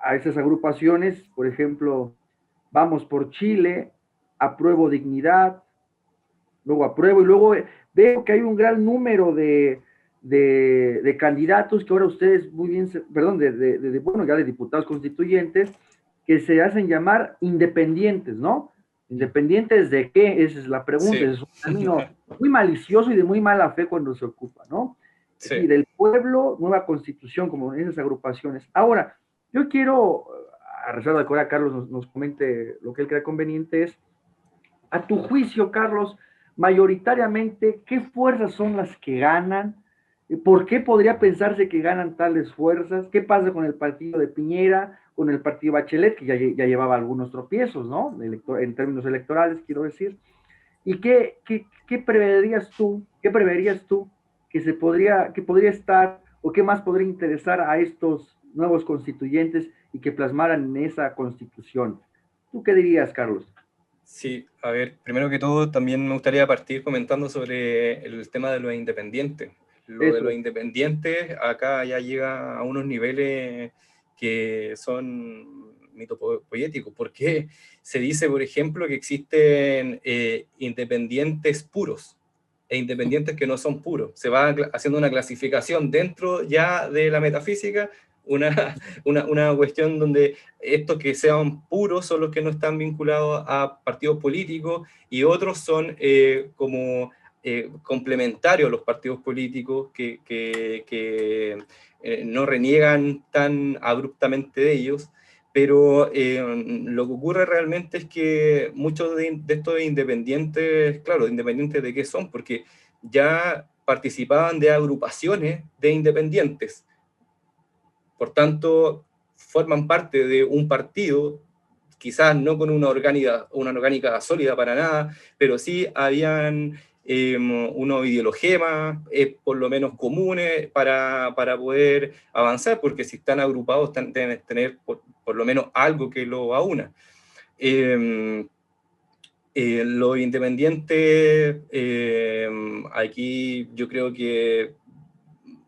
a esas agrupaciones, por ejemplo, Vamos por Chile, Apruebo Dignidad, luego Apruebo, y luego veo que hay un gran número de candidatos que ahora ustedes muy bien, perdón, bueno, ya de diputados constituyentes, que se hacen llamar independientes, ¿no? ¿Independientes de qué? Esa es la pregunta. Sí. Es un término muy malicioso y de muy mala fe cuando se ocupa, ¿no? Sí. Y del pueblo, nueva constitución, como en esas agrupaciones. Ahora, yo quiero, a reserva de que ahora Carlos nos comente lo que él crea conveniente, es, a tu juicio, Carlos, mayoritariamente, ¿qué fuerzas son las que ganan? ¿Por qué podría pensarse que ganan tales fuerzas? ¿Qué pasa con el partido de Piñera, con el partido Bachelet, que ya llevaba algunos tropiezos, ¿no? En términos electorales, quiero decir. ¿Y qué preverías tú que podría estar, o qué más podría interesar a estos nuevos constituyentes y que plasmaran en esa constitución? ¿Tú qué dirías, Carlos? Sí, a ver, primero que todo también me gustaría partir comentando sobre el tema de los independientes. Lo de los independientes acá ya llega a unos niveles que son mitopoéticos, porque se dice, por ejemplo, que existen independientes puros e independientes que no son puros. Se va haciendo una clasificación dentro ya de la metafísica, una cuestión donde estos que sean puros son los que no están vinculados a partidos políticos y otros son como complementarios a los partidos políticos que no reniegan tan abruptamente de ellos, pero lo que ocurre realmente es que muchos de estos independientes, claro, independientes de qué son, porque ya participaban de agrupaciones de independientes, por tanto, forman parte de un partido, quizás no con una orgánica sólida para nada, pero sí habían unos ideologemas, por lo menos comunes, para poder avanzar, porque si están agrupados deben tener por lo menos algo que lo aúna. Los independientes, aquí yo creo que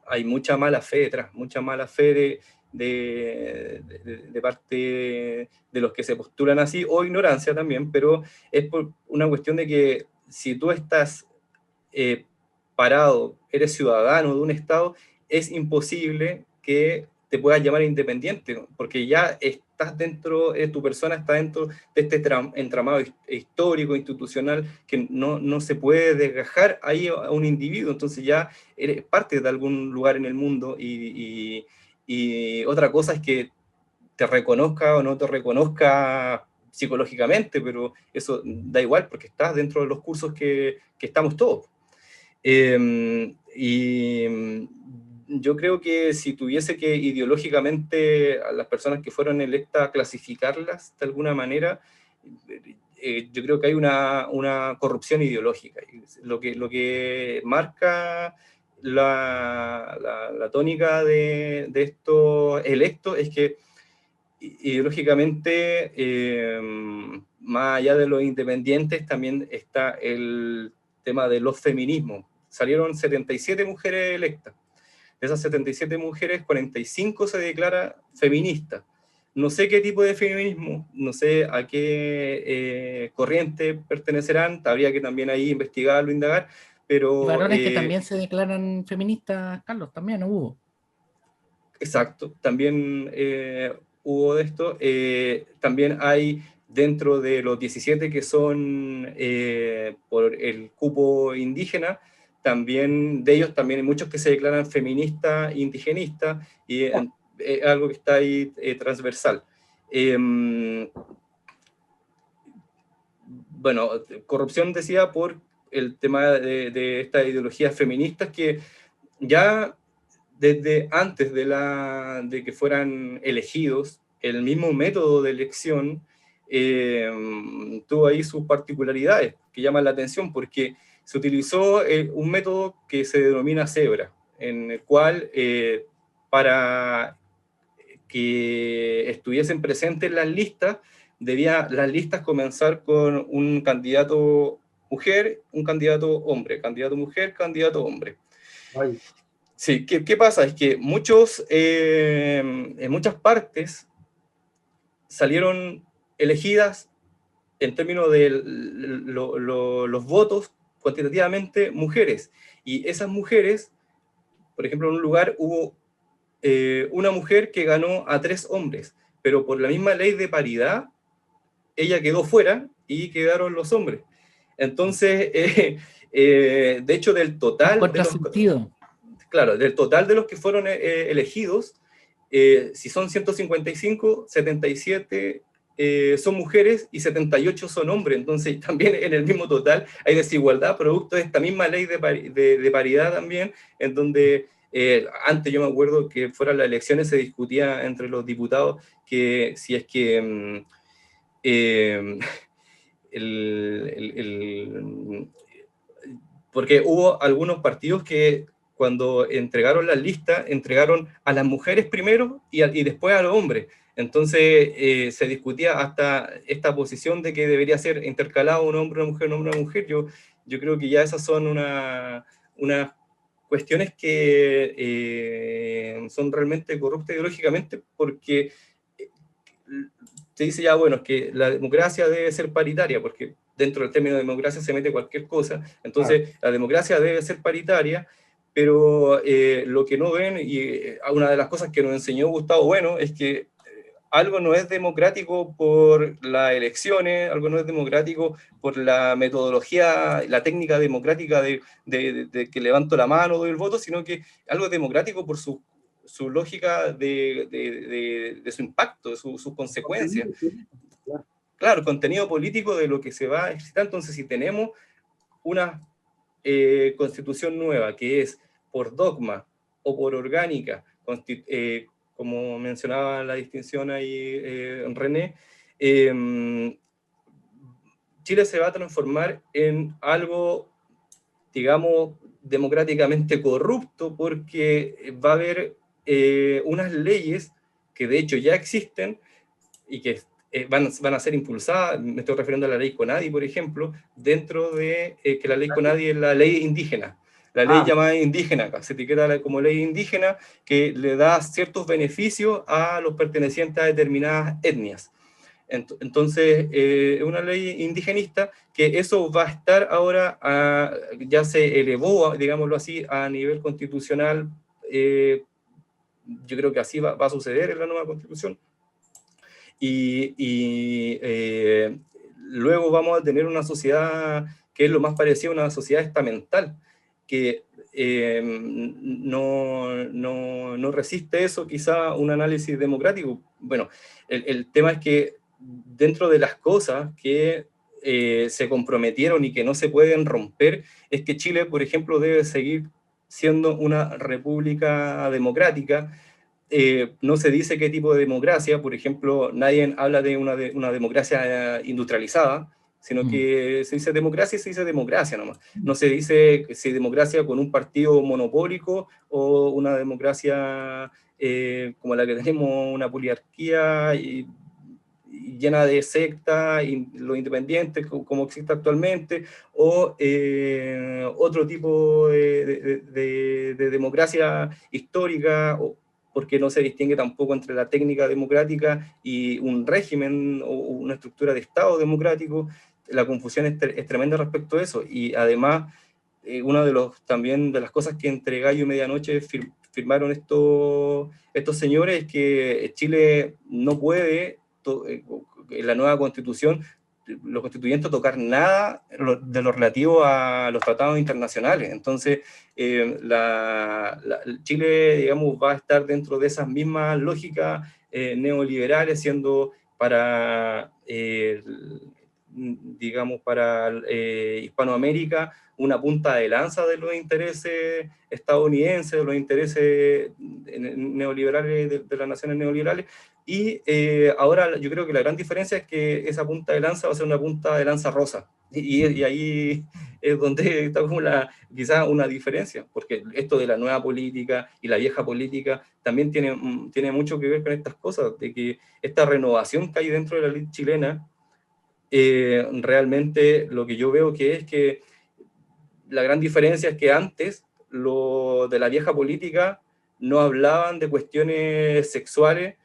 hay mucha mala fe detrás, mucha mala fe de parte de los que se postulan así, o ignorancia también, pero es por una cuestión de que si tú estás parado, eres ciudadano de un estado, es imposible que te puedas llamar independiente, porque ya estás dentro, tu persona está dentro de este entramado histórico, institucional, que no se puede desgajar ahí a un individuo, entonces ya eres parte de algún lugar en el mundo y otra cosa es que te reconozca o no te reconozca psicológicamente, pero eso da igual porque estás dentro de los cursos que estamos todos. Y yo creo que si tuviese que ideológicamente a las personas que fueron electas clasificarlas de alguna manera, yo creo que hay una corrupción ideológica. Lo que marca la tónica de estos electos es que ideológicamente, más allá de los independientes, también está el tema de los feminismos. Salieron 77 mujeres electas. De esas 77 mujeres, 45 se declara feministas. No sé qué tipo de feminismo, no sé a qué corriente pertenecerán, habría que también ahí investigarlo, indagar, pero... Y varones que también se declaran feministas, Carlos, también hubo. Exacto, también hubo de esto. También hay dentro de los 17 que son por el cupo indígena, también de ellos también hay muchos que se declaran feministas, indigenistas, y es algo que está ahí transversal. Bueno, corrupción decía por el tema de estas ideologías feministas que ya desde antes de que fueran elegidos, el mismo método de elección tuvo ahí sus particularidades que llaman la atención porque se utilizó un método que se denomina cebra, en el cual para que estuviesen presentes las listas, debía las listas comenzar con un candidato mujer, un candidato hombre, candidato mujer, candidato hombre. Ay. Sí, ¿qué pasa? Es que en muchas partes salieron elegidas en términos de los votos cuantitativamente mujeres. Y esas mujeres, por ejemplo, en un lugar hubo una mujer que ganó a 3 hombres, pero por la misma ley de paridad, ella quedó fuera y quedaron los hombres. Entonces, de hecho, del total de los... Claro, del total de los que fueron elegidos, si son 155, 77 son mujeres y 78 son hombres. Entonces, también en el mismo total hay desigualdad, producto de esta misma ley de paridad también, en donde antes yo me acuerdo que fueran las elecciones se discutía entre los diputados que si es que porque hubo algunos partidos que cuando entregaron las listas, entregaron a las mujeres primero y después a los hombres. Entonces se discutía hasta esta posición de que debería ser intercalado un hombre, una mujer, un hombre, una mujer. Yo creo que ya esas son unas cuestiones que son realmente corruptas ideológicamente, porque se dice ya, bueno, es que la democracia debe ser paritaria, porque dentro del término de democracia se mete cualquier cosa, entonces la democracia debe ser paritaria, pero lo que no ven, y una de las cosas que nos enseñó Gustavo Bueno, es que algo no es democrático por las elecciones, algo no es democrático por la metodología, la técnica democrática de que levanto la mano, doy el voto, sino que algo es democrático por su lógica de su impacto, de sus consecuencias. Claro, contenido político de lo que se va a ejercitar. Entonces, si tenemos una constitución nueva que es por dogma o por orgánica, como mencionaba la distinción ahí René, Chile se va a transformar en algo, digamos, democráticamente corrupto, porque va a haber unas leyes que de hecho ya existen y que van a ser impulsadas. Me estoy refiriendo a la ley CONADI, por ejemplo, dentro de que la ley CONADI es la ley indígena. La ley llamada indígena, se etiqueta como ley indígena, que le da ciertos beneficios a los pertenecientes a determinadas etnias. Entonces, es una ley indigenista que eso va a estar ahora, ya se elevó, digámoslo así, a nivel constitucional. Yo creo que así va a suceder en la nueva constitución. Y luego vamos a tener una sociedad que es lo más parecido a una sociedad estamental, que no resiste eso, quizá un análisis democrático. Bueno, el tema es que dentro de las cosas que se comprometieron y que no se pueden romper, es que Chile, por ejemplo, debe seguir siendo una república democrática. No se dice qué tipo de democracia, por ejemplo, nadie habla de una democracia industrializada, sino que se dice democracia y se dice democracia nomás. No se dice si democracia con un partido monopólico o una democracia como la que tenemos, una poliarquía y llena de sectas, y los independientes como existe actualmente, o otro tipo de democracia histórica, porque no se distingue tampoco entre la técnica democrática y un régimen o una estructura de Estado democrático. La confusión es tremenda respecto a eso, y además una también de las cosas que entre gallo y medianoche firmaron estos señores es que Chile no puede, en la nueva constitución, los constituyentes tocar nada de lo relativo a los tratados internacionales. Entonces, Chile, digamos, va a estar dentro de esas mismas lógicas neoliberales, siendo para, digamos, para Hispanoamérica una punta de lanza de los intereses estadounidenses, de los intereses neoliberales, de las naciones neoliberales. Y ahora yo creo que la gran diferencia es que esa punta de lanza va a ser una punta de lanza rosa. Y ahí es donde está como quizás una diferencia, porque esto de la nueva política y la vieja política también tiene mucho que ver con estas cosas, de que esta renovación que hay dentro de la ley chilena, realmente lo que yo veo es que la gran diferencia es que antes lo de la vieja política no hablaban de cuestiones sexuales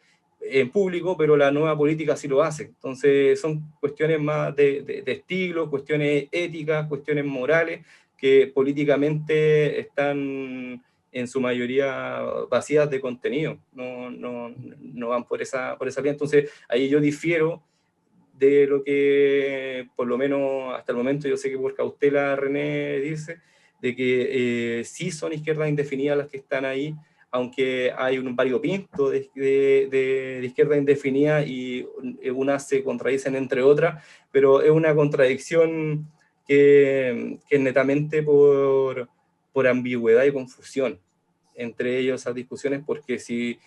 en público, pero la nueva política sí lo hace. Entonces son cuestiones más de estilo, cuestiones éticas, cuestiones morales, que políticamente están en su mayoría vacías de contenido, no van por esa vía. Entonces ahí yo difiero de lo que, por lo menos hasta el momento, yo sé que por cautela René dice, de que sí son izquierdas indefinidas las que están ahí, aunque hay un variopinto de izquierda indefinida y unas se contradicen entre otras, pero es una contradicción que es netamente por ambigüedad y confusión entre ellos esas discusiones, porque si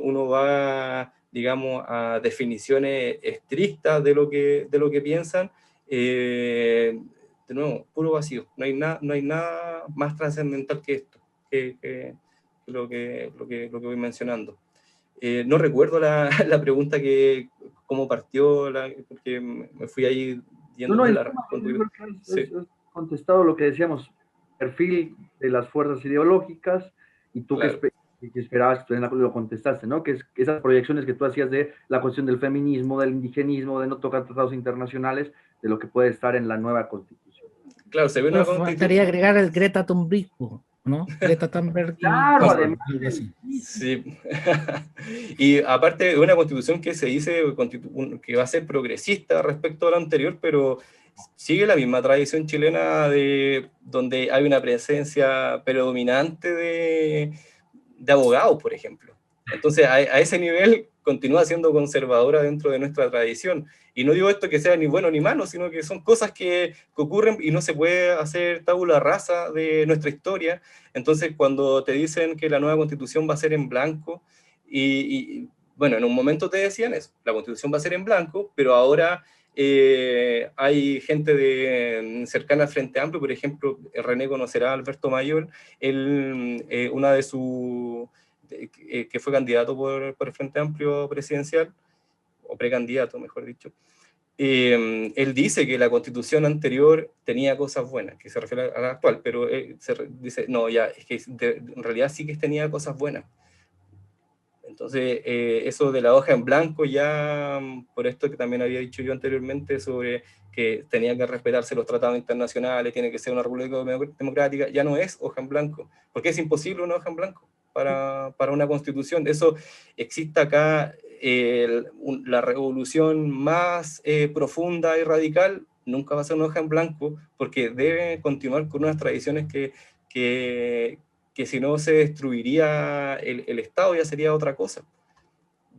uno va, digamos, a definiciones estrictas de lo que piensan, de nuevo, puro vacío. No hay nada más trascendental que esto, que lo que voy mencionando. No recuerdo la pregunta cómo partió, porque me fui ahí yendo por la respuesta. Yo creo que es contestado lo que decíamos. perfil de las fuerzas ideológicas, y tú Claro. que esperabas, tú lo contestaste, ¿no? Que es esas proyecciones que tú hacías de la cuestión del feminismo, del indigenismo, de no tocar tratados internacionales, de lo que puede estar en la nueva constitución. Claro, se ve Pero una faltaría constitución. agregar el Greta Thunberg, ¿no? Greta Thunberg y Claro, cosas, además, algo así. Sí. Y aparte es una constitución que se dice que va a ser progresista respecto a lo anterior, pero sigue la misma tradición chilena de donde hay una presencia predominante de abogados, por ejemplo. Entonces, a ese nivel continúa siendo conservadora dentro de nuestra tradición. Y no digo esto que sea ni bueno ni malo, sino que son cosas que ocurren y no se puede hacer tabula rasa de nuestra historia. Entonces, cuando te dicen que la nueva constitución va a ser en blanco, bueno, en un momento te decían eso, la constitución va a ser en blanco, pero ahora hay gente cercana al Frente Amplio, por ejemplo, René conocerá a Alberto Mayor, una de sus que fue candidato por el Frente Amplio presidencial, o precandidato, mejor dicho, él dice que la constitución anterior tenía cosas buenas, que se refiere a la actual, pero dice, no, ya, es que en realidad sí que tenía cosas buenas. Entonces, eso de la hoja en blanco ya, por esto que también había dicho yo anteriormente sobre que tenía que respetarse los tratados internacionales, tiene que ser una república democrática, ya no es hoja en blanco, porque es imposible una hoja en blanco para una constitución. Eso existe acá, la revolución más profunda y radical nunca va a ser una hoja en blanco, porque debe continuar con unas tradiciones que si no se destruiría el Estado ya sería otra cosa.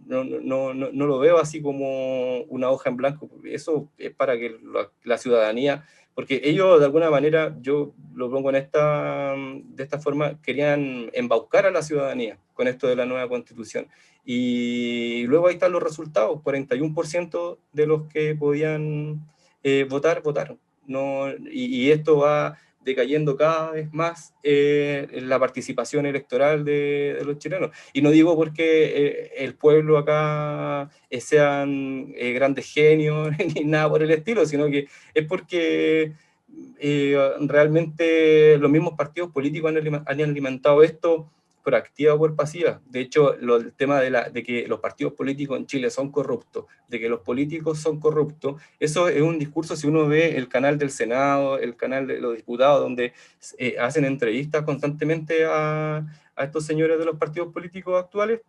No lo veo así como una hoja en blanco. Eso es para que la ciudadanía, porque ellos de alguna manera, yo lo pongo de esta forma, querían embaucar a la ciudadanía con esto de la nueva constitución. Y luego ahí están los resultados, 41% de los que podían votar, votaron. No, y esto va decayendo cada vez más en la participación electoral de los chilenos. Y no digo porque el pueblo acá sean grandes genios ni nada por el estilo, sino que es porque realmente los mismos partidos políticos han alimentado esto por activa o por pasiva. De hecho, el tema de que los partidos políticos en Chile son corruptos, de que los políticos son corruptos, eso es un discurso, si uno ve el canal del Senado, el canal de los diputados, donde hacen entrevistas constantemente a estos señores de los partidos políticos actuales,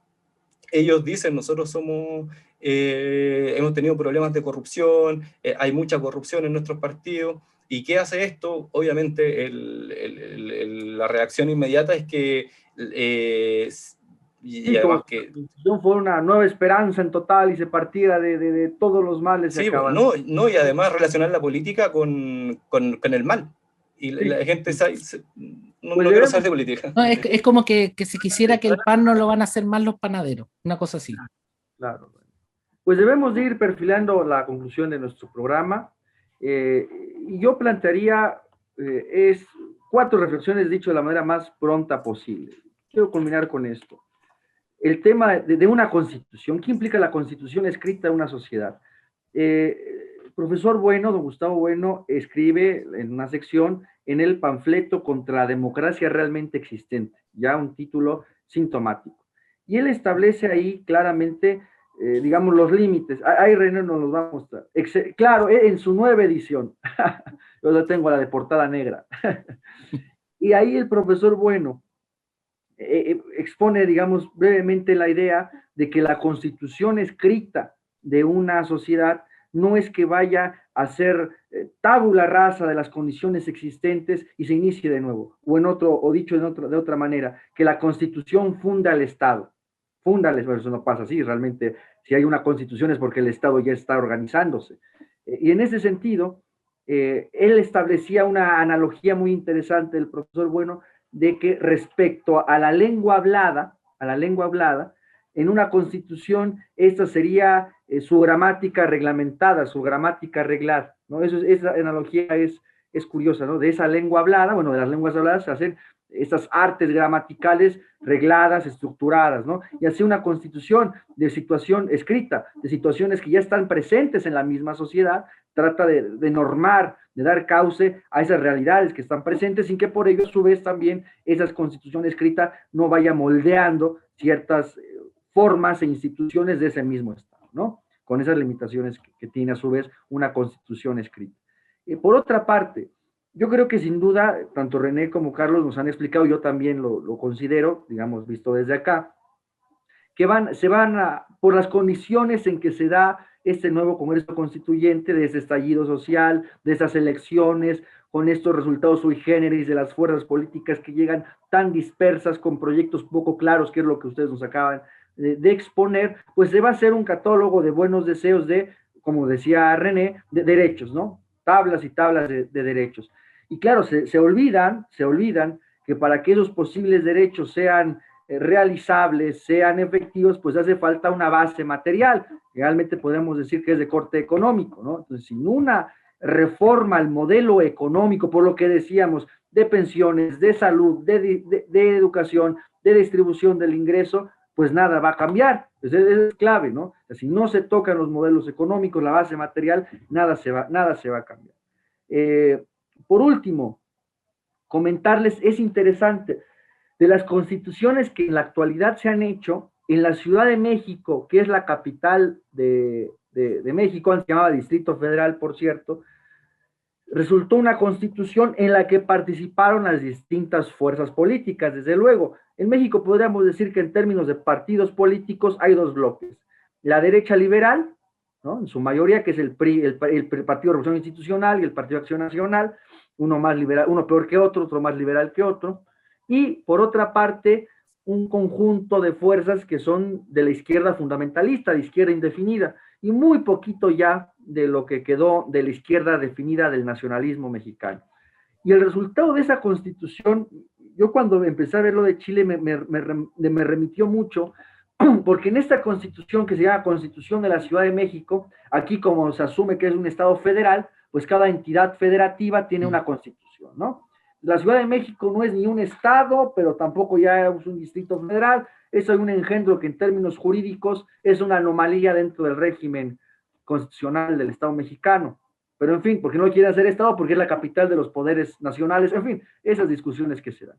ellos dicen, nosotros hemos tenido problemas de corrupción, hay mucha corrupción en nuestros partidos. ¿Y qué hace esto? Obviamente la reacción inmediata es que y sí, como además si la que constitución fuera una nueva esperanza en total y se partiera de todos los males se sí, acaban. no, y además relacionar la política con el mal. Y Sí, la gente no pues quiero debemos, saber de política. No, es como que se quisiera que el pan no lo van a hacer más los panaderos, una cosa así. claro, pues debemos de ir perfilando la conclusión de nuestro programa. Y yo plantearía es 4 reflexiones dicho de la manera más pronta posible. Quiero culminar con esto. El tema de una constitución. ¿Qué implica la constitución escrita de una sociedad? Profesor Bueno, don Gustavo Bueno, escribe en una sección en el panfleto contra la democracia realmente existente, ya un título sintomático. Y él establece ahí claramente, digamos, los límites. Ahí René nos los va a mostrar. Claro, en su nueva edición. Yo la tengo la de portada negra. Y ahí el profesor Bueno expone, digamos, brevemente la idea de que la constitución escrita de una sociedad no es que vaya a ser tabula rasa de las condiciones existentes y se inicie de nuevo, o dicho de otra manera, que la constitución funda el Estado. Bueno, eso no pasa así, realmente si hay una constitución es porque el Estado ya está organizándose. Y en ese sentido, él establecía una analogía muy interesante, el profesor Bueno, de que respecto a la lengua hablada, en una constitución, esta sería su gramática reglamentada, su gramática arreglada, ¿no? Esa analogía es curiosa, ¿no? De esa lengua hablada, bueno, de las lenguas habladas se hacen esas artes gramaticales regladas, estructuradas, ¿no? Y así una constitución de situación escrita, de situaciones que ya están presentes en la misma sociedad, trata de normar, de dar cauce a esas realidades que están presentes, sin que por ello, a su vez, también esa constitución escrita no vaya moldeando ciertas formas e instituciones de ese mismo Estado, ¿no? Con esas limitaciones que tiene, a su vez, una constitución escrita. Por otra parte, yo creo que sin duda, tanto René como Carlos nos han explicado, yo también lo considero, digamos, visto desde acá, que por las condiciones en que se da este nuevo Congreso Constituyente, de ese estallido social, de esas elecciones, con estos resultados sui generis de las fuerzas políticas que llegan tan dispersas, con proyectos poco claros, que es lo que ustedes nos acaban de exponer, pues se va a hacer un catálogo de buenos deseos de, como decía René, de derechos, ¿no? Tablas y tablas de derechos. Y claro, se olvidan que para que esos posibles derechos sean realizables, sean efectivos, pues hace falta una base material. Realmente podemos decir que es de corte económico, ¿no? Entonces, sin una reforma al modelo económico, por lo que decíamos, de pensiones, de salud, de educación, de distribución del ingreso, pues nada va a cambiar. Entonces, es clave, ¿no? Si no se tocan los modelos económicos, la base material, nada se va a cambiar. Por último, comentarles, es interesante, de las constituciones que en la actualidad se han hecho, en la Ciudad de México, que es la capital de México, antes se llamaba Distrito Federal, por cierto, resultó una constitución en la que participaron las distintas fuerzas políticas, desde luego. En México podríamos decir que en términos de partidos políticos hay dos bloques. La derecha liberal, ¿no? En su mayoría, que es el PRI, el Partido de Revolución Institucional, y el Partido de Acción Nacional, uno más liberal, uno peor que otro más liberal que otro. Y por otra parte, un conjunto de fuerzas que son de la izquierda fundamentalista, de izquierda indefinida, y muy poquito ya de lo que quedó de la izquierda definida del nacionalismo mexicano. Y el resultado de esa constitución, yo cuando empecé a ver lo de Chile me remitió mucho, porque en esta constitución que se llama Constitución de la Ciudad de México, aquí como se asume que es un estado federal, pues cada entidad federativa tiene una constitución, ¿no? La Ciudad de México no es ni un estado, pero tampoco ya es un distrito federal, es un engendro que en términos jurídicos es una anomalía dentro del régimen constitucional del Estado mexicano. Pero en fin, porque no quiere hacer Estado, porque es la capital de los poderes nacionales, en fin, esas discusiones que se dan.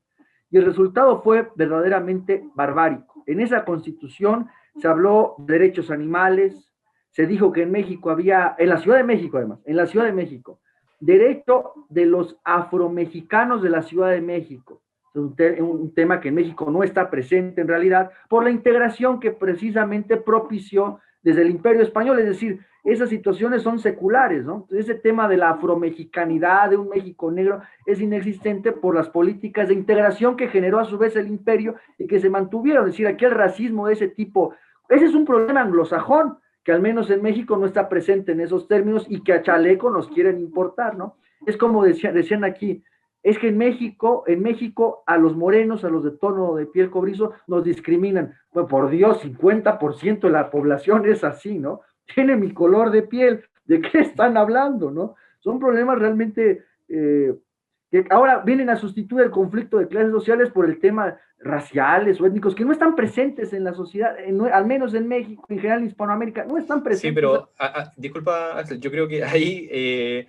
Y el resultado fue verdaderamente barbárico. En esa constitución se habló de derechos animales, se dijo que en México había, en la Ciudad de México además, en la Ciudad de México, derecho de los afromexicanos de la Ciudad de México. Un tema que en México no está presente en realidad, por la integración que precisamente propició desde el Imperio Español, es decir, esas situaciones son seculares, ¿no? Ese tema de la afromexicanidad, de un México negro, es inexistente por las políticas de integración que generó a su vez el imperio y que se mantuvieron. Es decir, aquí el racismo de ese tipo, ese es un problema anglosajón, que al menos en México no está presente en esos términos y que a chaleco nos quieren importar, ¿no? Es como decían aquí, es que en México a los morenos, a los de tono de piel cobrizo, nos discriminan. Pues por Dios, 50% de la población es así, ¿no? Tiene mi color de piel, ¿de qué están hablando, no? Son problemas realmente que ahora vienen a sustituir el conflicto de clases sociales por el tema raciales o étnicos que no están presentes en la sociedad, al menos en México, en general en Hispanoamérica, no están presentes. Sí, pero disculpa, Axel, yo creo que ahí,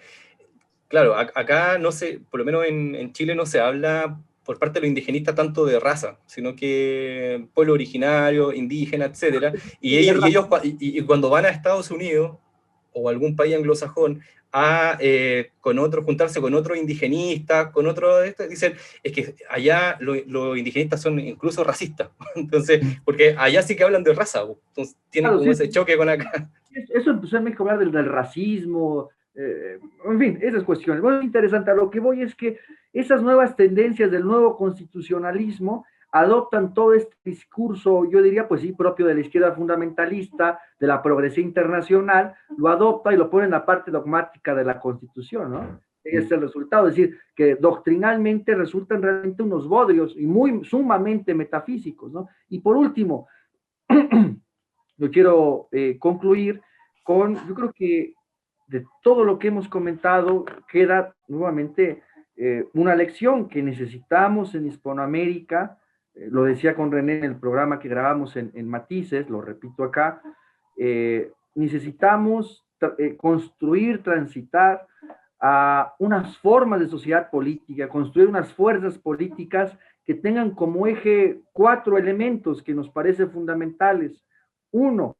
claro, acá no se, por lo menos en Chile no se habla por parte de los indigenistas tanto de raza, sino que pueblo originario, indígena, etcétera, y cuando van a Estados Unidos o algún país anglosajón juntarse con otros indigenistas, con otros, dicen, es que allá los indigenistas son incluso racistas, entonces, porque allá sí que hablan de raza, entonces tienen como ese choque con acá. Eso empezó en México a hablar del racismo, en fin, esas cuestiones. Bueno, es interesante, a lo que voy es que esas nuevas tendencias del nuevo constitucionalismo adoptan todo este discurso, yo diría, pues sí, propio de la izquierda fundamentalista, de la progresía internacional, lo adopta y lo pone en la parte dogmática de la Constitución, ¿no? Ese es el resultado, es decir, que doctrinalmente resultan realmente unos bodrios y muy sumamente metafísicos, ¿no? Y por último, yo quiero concluir con, yo creo que de todo lo que hemos comentado, queda nuevamente una lección que necesitamos en Hispanoamérica, lo decía con René en el programa que grabamos en Matices, lo repito acá, necesitamos construir, transitar a unas formas de sociedad política, construir unas fuerzas políticas que tengan como eje 4 elementos que nos parecen fundamentales. Uno,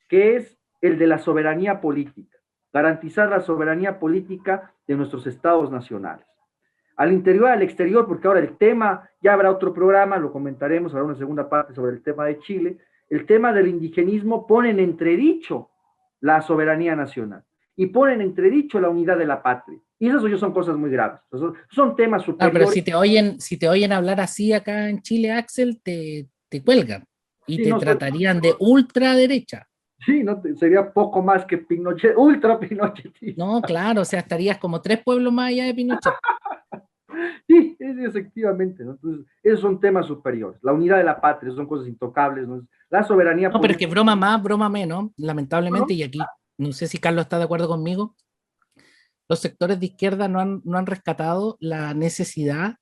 que es el de la soberanía política, garantizar la soberanía política de nuestros estados nacionales. Al interior, al exterior, porque ahora el tema, ya habrá otro programa, lo comentaremos, habrá una segunda parte sobre el tema de Chile, el tema del indigenismo pone en entredicho la soberanía nacional y pone en entredicho la unidad de la patria. Y esas son cosas muy graves, son temas superiores. Pero si te oyen hablar así acá en Chile, Axel, te cuelgan y sí, te tratarían de ultraderecha. Sí, no, sería poco más que Pinochet, ultra Pinochet. No, claro, o sea, estarías como 3 pueblos más allá de Pinochet. Sí, efectivamente, ¿no? Entonces, esos son temas superiores. La unidad de la patria, son cosas intocables, ¿no? La soberanía No, pero es política. que broma más, broma menos, lamentablemente, ¿No? y aquí no sé si Carlos está de acuerdo conmigo, los sectores de izquierda no han rescatado la necesidad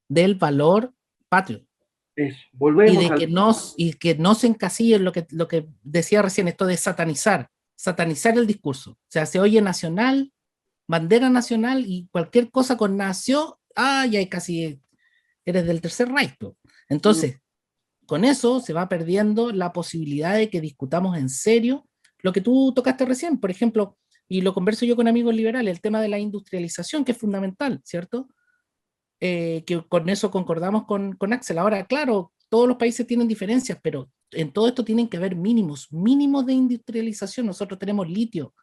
del valor patrio. Eso, Y volvemos de al... que no se encasille en lo que decía recién, esto de satanizar el discurso. O sea, se oye nacional, bandera nacional y cualquier cosa con nación, ya casi eres del Tercer Reich. Entonces, con eso se va perdiendo la posibilidad de que discutamos en serio lo que tú tocaste recién, por ejemplo, y lo converso yo con amigos liberales, el tema de la industrialización, que es fundamental, ¿cierto? Que con eso concordamos con Axel. Ahora, claro, todos los países tienen diferencias, pero en todo esto tienen que haber mínimos de industrialización. Nosotros tenemos litio.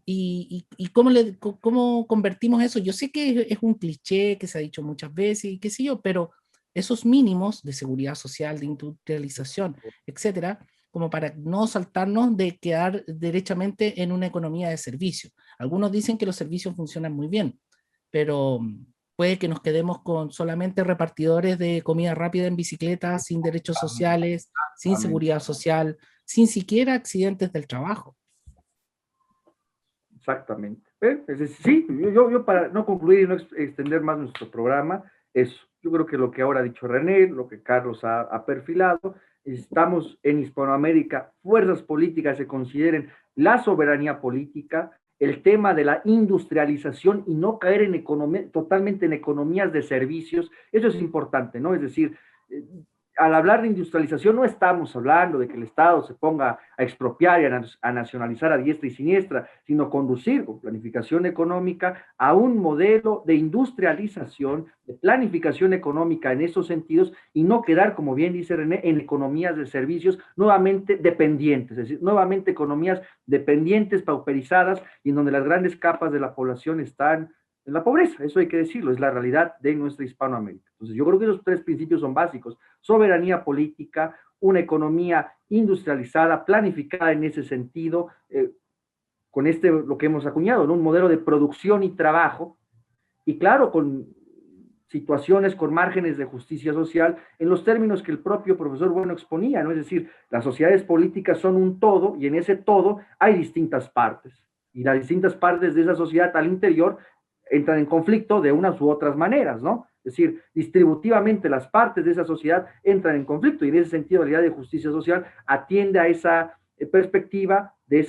¿Y cómo convertimos eso? Yo sé que es un cliché que se ha dicho muchas veces y qué sé yo, pero esos mínimos de seguridad social, de industrialización, etcétera, como para no saltarnos de quedar derechamente en una economía de servicio. Algunos dicen que los servicios funcionan muy bien, pero puede que nos quedemos con solamente repartidores de comida rápida en bicicleta, sin derechos sociales, sin seguridad social, sin siquiera accidentes del trabajo. Exactamente. Es decir, sí, yo para no concluir y no extender más nuestro programa, eso. Yo creo que lo que ahora ha dicho René, lo que Carlos ha perfilado, estamos en Hispanoamérica, fuerzas políticas se consideren la soberanía política, el tema de la industrialización y no caer en economía, totalmente en economías de servicios, eso es importante, ¿no? Es decir, al hablar de industrialización no estamos hablando de que el Estado se ponga a expropiar y a nacionalizar a diestra y siniestra, sino conducir con planificación económica a un modelo de industrialización, de planificación económica en esos sentidos y no quedar, como bien dice René, en economías de servicios nuevamente dependientes, es decir, nuevamente economías dependientes, pauperizadas y en donde las grandes capas de la población están en la pobreza, eso hay que decirlo, es la realidad de nuestra Hispanoamérica. Entonces yo creo que esos 3 principios son básicos: soberanía política, una economía industrializada, planificada en ese sentido, con lo que hemos acuñado, ¿no? Un modelo de producción y trabajo, y claro, con situaciones, con márgenes de justicia social, en los términos que el propio profesor Bueno exponía, ¿no? Es decir, las sociedades políticas son un todo, y en ese todo hay distintas partes, y las distintas partes de esa sociedad al interior entran en conflicto de unas u otras maneras, ¿no? Es decir, distributivamente las partes de esa sociedad entran en conflicto y en ese sentido la idea de justicia social atiende a esa perspectiva de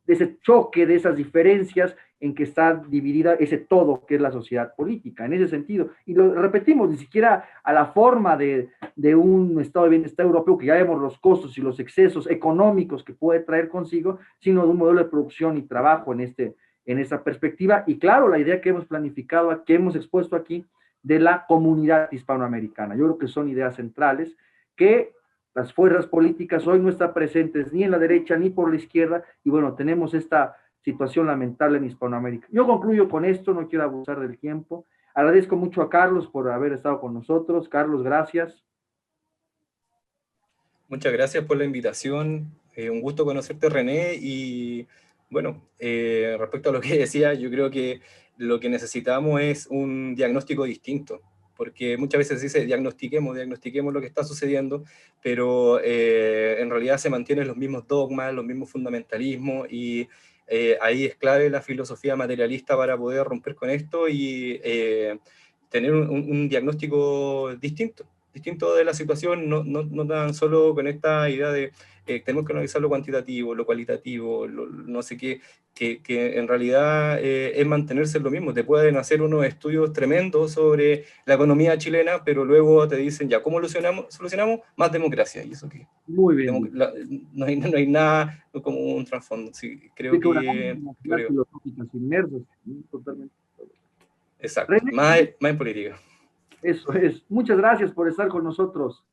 ese choque, de esas diferencias en que está dividida ese todo que es la sociedad política, en ese sentido. Y lo repetimos, ni siquiera a la forma de un estado de bienestar europeo, que ya vemos los costos y los excesos económicos que puede traer consigo, sino de un modelo de producción y trabajo en esa perspectiva. Y claro, la idea que hemos planificado, que hemos expuesto aquí, de la comunidad hispanoamericana. Yo creo que son ideas centrales que las fuerzas políticas hoy no están presentes ni en la derecha ni por la izquierda, y bueno, tenemos esta situación lamentable en Hispanoamérica. Yo concluyo con esto, no quiero abusar del tiempo. Agradezco mucho a Carlos por haber estado con nosotros. Carlos, gracias. Muchas gracias por la invitación. Un gusto conocerte, René. Y bueno, respecto a lo que decía, yo creo que lo que necesitamos es un diagnóstico distinto, porque muchas veces se dice diagnostiquemos lo que está sucediendo, pero en realidad se mantienen los mismos dogmas, los mismos fundamentalismos, y ahí es clave la filosofía materialista para poder romper con esto y tener un diagnóstico distinto de la situación, no tan solo con esta idea de tenemos que analizar lo cuantitativo, lo cualitativo, no sé qué, que en realidad es mantenerse en lo mismo. Te pueden hacer unos estudios tremendos sobre la economía chilena, pero luego te dicen, ya, ¿cómo solucionamos? Más democracia. ¿Y eso qué? Muy bien. No hay nada como un trasfondo. Sí, creo que... filosóficas inmersas, totalmente. Exacto, René, más en política. eso es. Muchas gracias por estar con nosotros.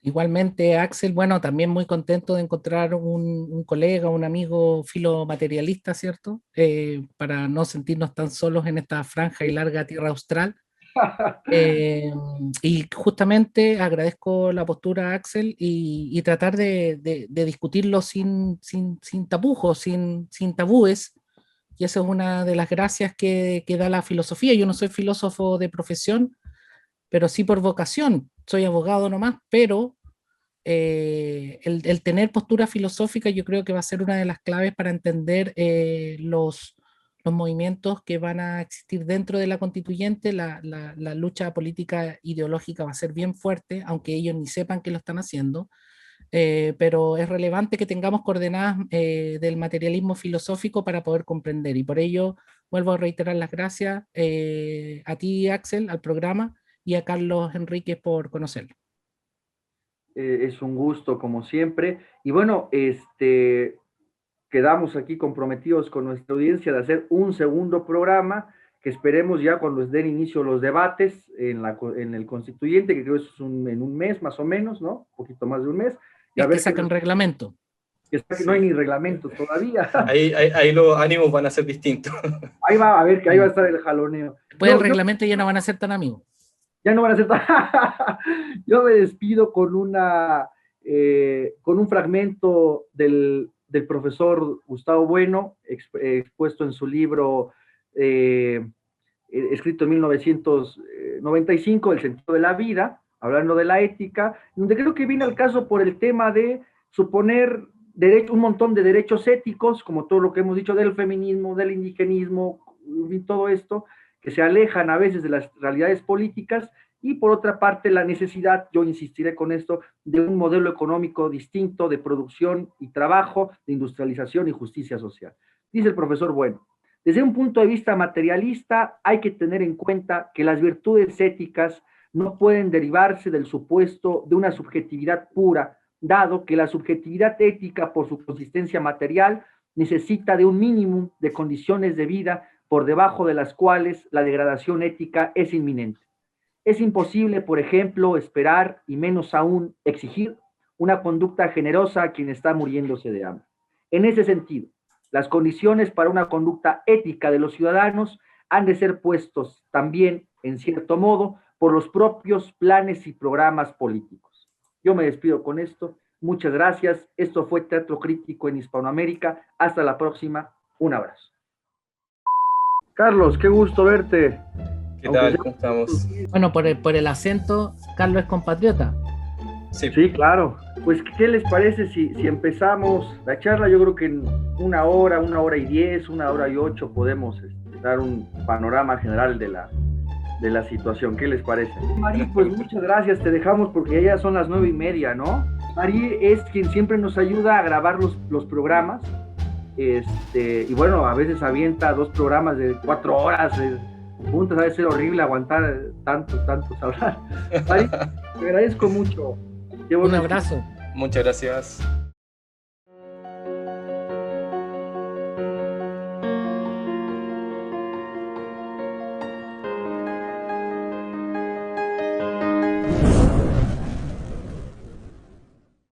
Igualmente, Axel, bueno, también muy contento de encontrar un colega, un amigo filomaterialista, ¿cierto? Para no sentirnos tan solos en esta franja y larga tierra austral. Y justamente agradezco la postura, Axel, y tratar de discutirlo sin tapujos, sin tabúes. Y esa es una de las gracias que da la filosofía. Yo no soy filósofo de profesión, pero sí por vocación. Soy abogado nomás, pero el tener postura filosófica yo creo que va a ser una de las claves para entender los movimientos que van a existir dentro de la constituyente. La lucha política ideológica va a ser bien fuerte, aunque ellos ni sepan que lo están haciendo. Pero es relevante que tengamos coordenadas del materialismo filosófico para poder comprender, y por ello vuelvo a reiterar las gracias a ti, Axel, al programa, y a Carlos Enríquez por conocerlo. Es un gusto, como siempre. Y bueno, quedamos aquí comprometidos con nuestra audiencia de hacer un segundo programa que esperemos ya cuando den inicio los debates en el constituyente, que creo que es en un mes más o menos, ¿no? Un poquito más de un mes. Y a ver que sacan reglamento. Que no hay ni reglamento todavía. Ahí los ánimos van a ser distintos. Ahí va, a ver, que ahí va a estar el jaloneo. Después el reglamento ya no van a ser tan amigos. Ya no van a ser tan... Yo me despido con un fragmento del profesor Gustavo Bueno, expuesto en su libro escrito en 1995, El sentido de la vida, hablando de la ética, donde creo que viene al caso por el tema de suponer un montón de derechos éticos, como todo lo que hemos dicho del feminismo, del indigenismo, y todo esto, que se alejan a veces de las realidades políticas, y por otra parte la necesidad, yo insistiré con esto, de un modelo económico distinto de producción y trabajo, de industrialización y justicia social. Dice el profesor Bueno, desde un punto de vista materialista hay que tener en cuenta que las virtudes éticas no pueden derivarse del supuesto de una subjetividad pura, dado que la subjetividad ética por su consistencia material necesita de un mínimo de condiciones de vida por debajo de las cuales la degradación ética es inminente. Es imposible, por ejemplo, esperar y menos aún exigir una conducta generosa a quien está muriéndose de hambre. En ese sentido, las condiciones para una conducta ética de los ciudadanos han de ser puestos también, en cierto modo, por los propios planes y programas políticos. Yo me despido con esto. Muchas gracias. Esto fue Teatro Crítico en Hispanoamérica. Hasta la próxima. Un abrazo. Carlos, qué gusto verte. ¿Qué tal? ¿Cómo estamos? Bueno, por el acento, Carlos es compatriota. Sí, claro. Pues, ¿qué les parece si empezamos la charla? Yo creo que en una hora y 10, 1 hora y 8 podemos dar un panorama general de la situación. ¿Qué les parece? Mari, pues muchas gracias. Te dejamos porque ya son las 9:30, ¿no? Mari es quien siempre nos ayuda a grabar los programas. Y bueno, a veces avienta 2 programas de 4 horas. Juntas, debe ser horrible aguantar tantos hablar. Mari, te agradezco mucho. Un abrazo. Muchas gracias.